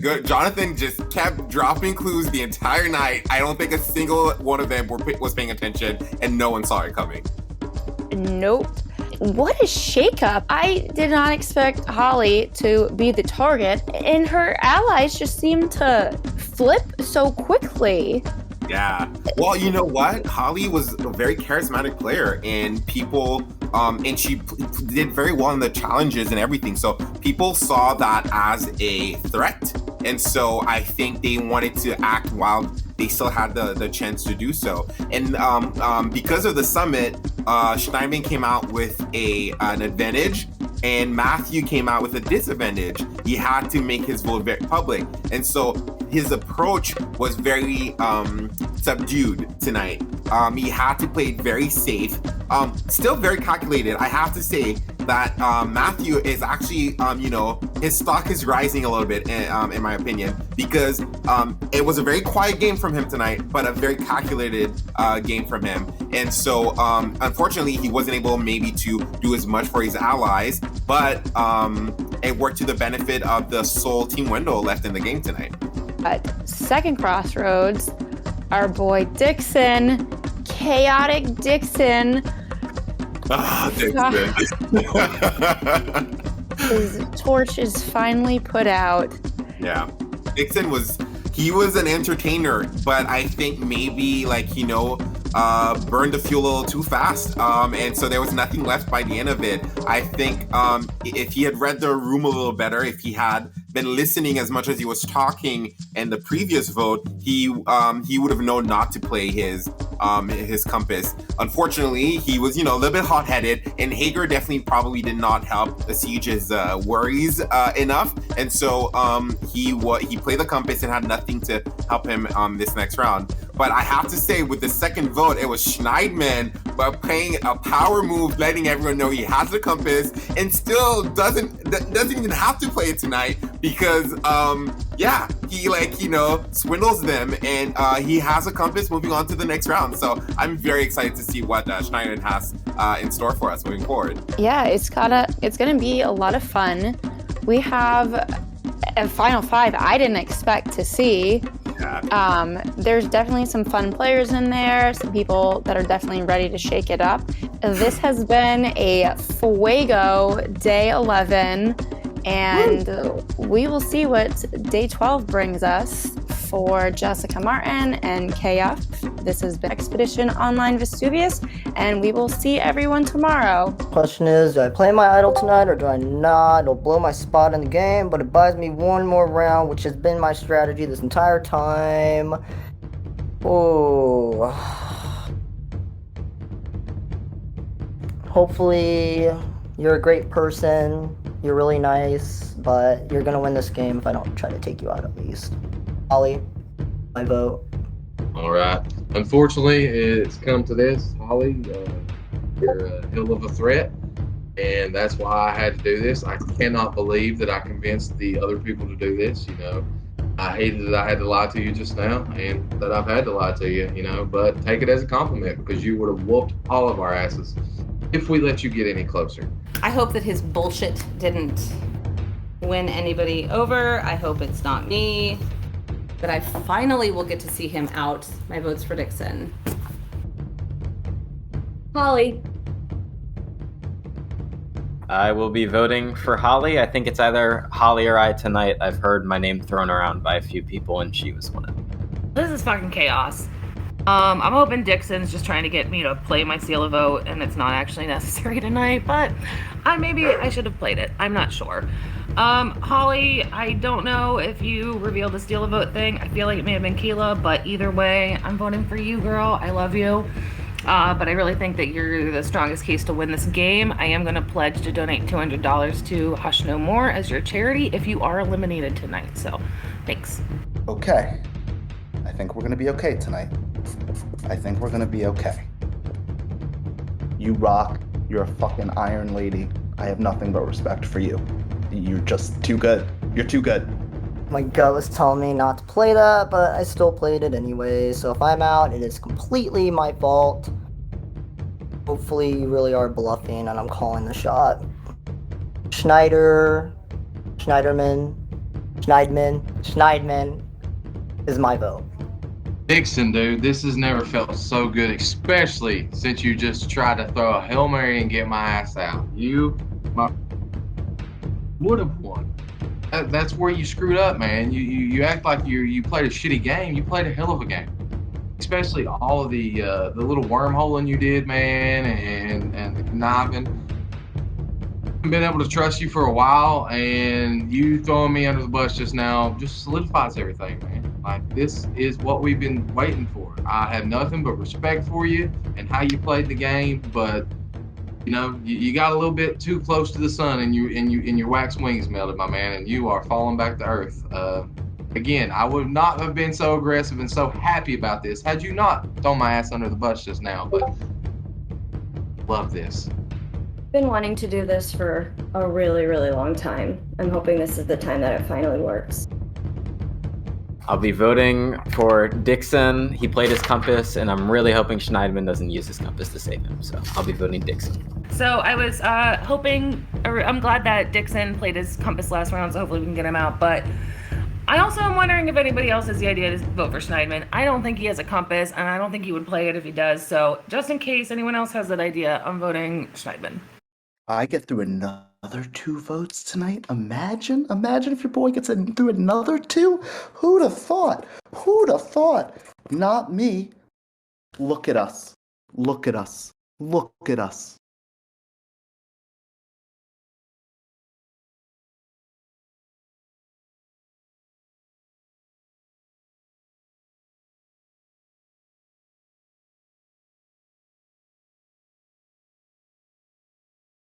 Good. Jonathan just kept dropping clues the entire night. I don't think a single one of them was paying attention, and no one saw it coming. Nope. What a shakeup. I did not expect Holly to be the target, and her allies just seemed to flip so quickly. Yeah. Well, you know what? Holly was a very charismatic player, and people, and she did very well in the challenges and everything. So people saw that as a threat. And so I think they wanted to act while they still had the chance to do so. And because of the summit, Schneidman came out with an advantage, and Matthew came out with a disadvantage. He had to make his vote very public. And so his approach was very subdued tonight. He had to play it very safe, still very calculated. I have to say that Matthew is actually, his stock is rising a little bit, in my opinion, because it was a very quiet game from him tonight, but a very calculated game from him. And so, unfortunately, he wasn't able maybe to do as much for his allies, but it worked to the benefit of the sole Team Wendell left in the game tonight. At second crossroads, our boy Dixon, chaotic Dixon. Dixon. His torch is finally put out. Yeah. Dixon was an entertainer, but I think maybe burned the fuel a little too fast. And so there was nothing left by the end of it. I think if he had read the room a little better, if he had been listening as much as he was talking in the previous vote, he would have known not to play his compass. Unfortunately, he was, a little bit hot-headed, and Hager definitely probably did not help Siege's worries enough. And so he played the compass and had nothing to help him this next round. But I have to say, with the second vote, it was Schneidman playing a power move, letting everyone know he has the compass, and still doesn't even have to play it tonight because, he swindles them, and he has a compass moving on to the next round. So I'm very excited to see what Schneidman has in store for us moving forward. Yeah, it's gonna be a lot of fun. We have a final five I didn't expect to see. There's definitely some fun players in there, some people that are definitely ready to shake it up. This has been a Fuego Day 11, and we will see what Day 12 brings us for Jessica Martin and KF. This has been Expedition Online Vesuvius, and we will see everyone tomorrow. Question is, do I play my idol tonight or do I not? It'll blow my spot in the game, but it buys me one more round, which has been my strategy this entire time. Oh. Hopefully, you're a great person, you're really nice, but you're gonna win this game if I don't try to take you out at least. Holly, my vote. All right. Unfortunately, it's come to this, Holly. You're a hell of a threat, and that's why I had to do this. I cannot believe that I convinced the other people to do this. I hated that I had to lie to you just now, and that I've had to lie to you. But take it as a compliment because you would have whooped all of our asses if we let you get any closer. I hope that his bullshit didn't win anybody over. I hope it's not me. But I finally will get to see him out. My vote's for Dixon. Holly. I will be voting for Holly. I think it's either Holly or I tonight. I've heard my name thrown around by a few people, and she was one of them. This is fucking chaos. I'm hoping Dixon's just trying to get me to play my seal of vote, and it's not actually necessary tonight, but Maybe I should have played it. I'm not sure. Holly, I don't know if you revealed the steal a vote thing. I feel like it may have been Keela, but either way, I'm voting for you, girl. I love you. But I really think that you're the strongest case to win this game. I am going to pledge to donate $200 to Hush No More as your charity if you are eliminated tonight. So, thanks. Okay. I think we're gonna be okay tonight. I think we're gonna be okay. You rock. You're a fucking Iron Lady. I have nothing but respect for you. You're just too good. You're too good. My gut was telling me not to play that, but I still played it anyway. So if I'm out, it is completely my fault. Hopefully you really are bluffing and I'm calling the shot. Schneidman is my vote. Dixon, dude, this has never felt so good, especially since you just tried to throw a Hail Mary and get my ass out. You would have won. That's where you screwed up, man. You act like you played a shitty game. You played a hell of a game. Especially all of the little wormholing you did, man, and the conniving. I've been able to trust you for a while, and you throwing me under the bus just now just solidifies everything, man. Like, this is what we've been waiting for. I have nothing but respect for you and how you played the game, but you know, you got a little bit too close to the sun, and your wax wings melted, my man, and you are falling back to earth. Again, I would not have been so aggressive and so happy about this had you not thrown my ass under the bus just now, but love this. Been wanting to do this for a really, really long time. I'm hoping this is the time that it finally works. I'll be voting for Dixon. He played his compass, and I'm really hoping Schneidman doesn't use his compass to save him. So I'll be voting Dixon. So I was I'm glad that Dixon played his compass last round, so hopefully we can get him out. But I also am wondering if anybody else has the idea to vote for Schneidman. I don't think he has a compass, and I don't think he would play it if he does. So just in case anyone else has that idea, I'm voting Schneidman. I get through another 2 votes tonight. Imagine if your boy gets through another 2. Who'd have thought? Who'd have thought? Not me. Look at us. Look at us. Look at us.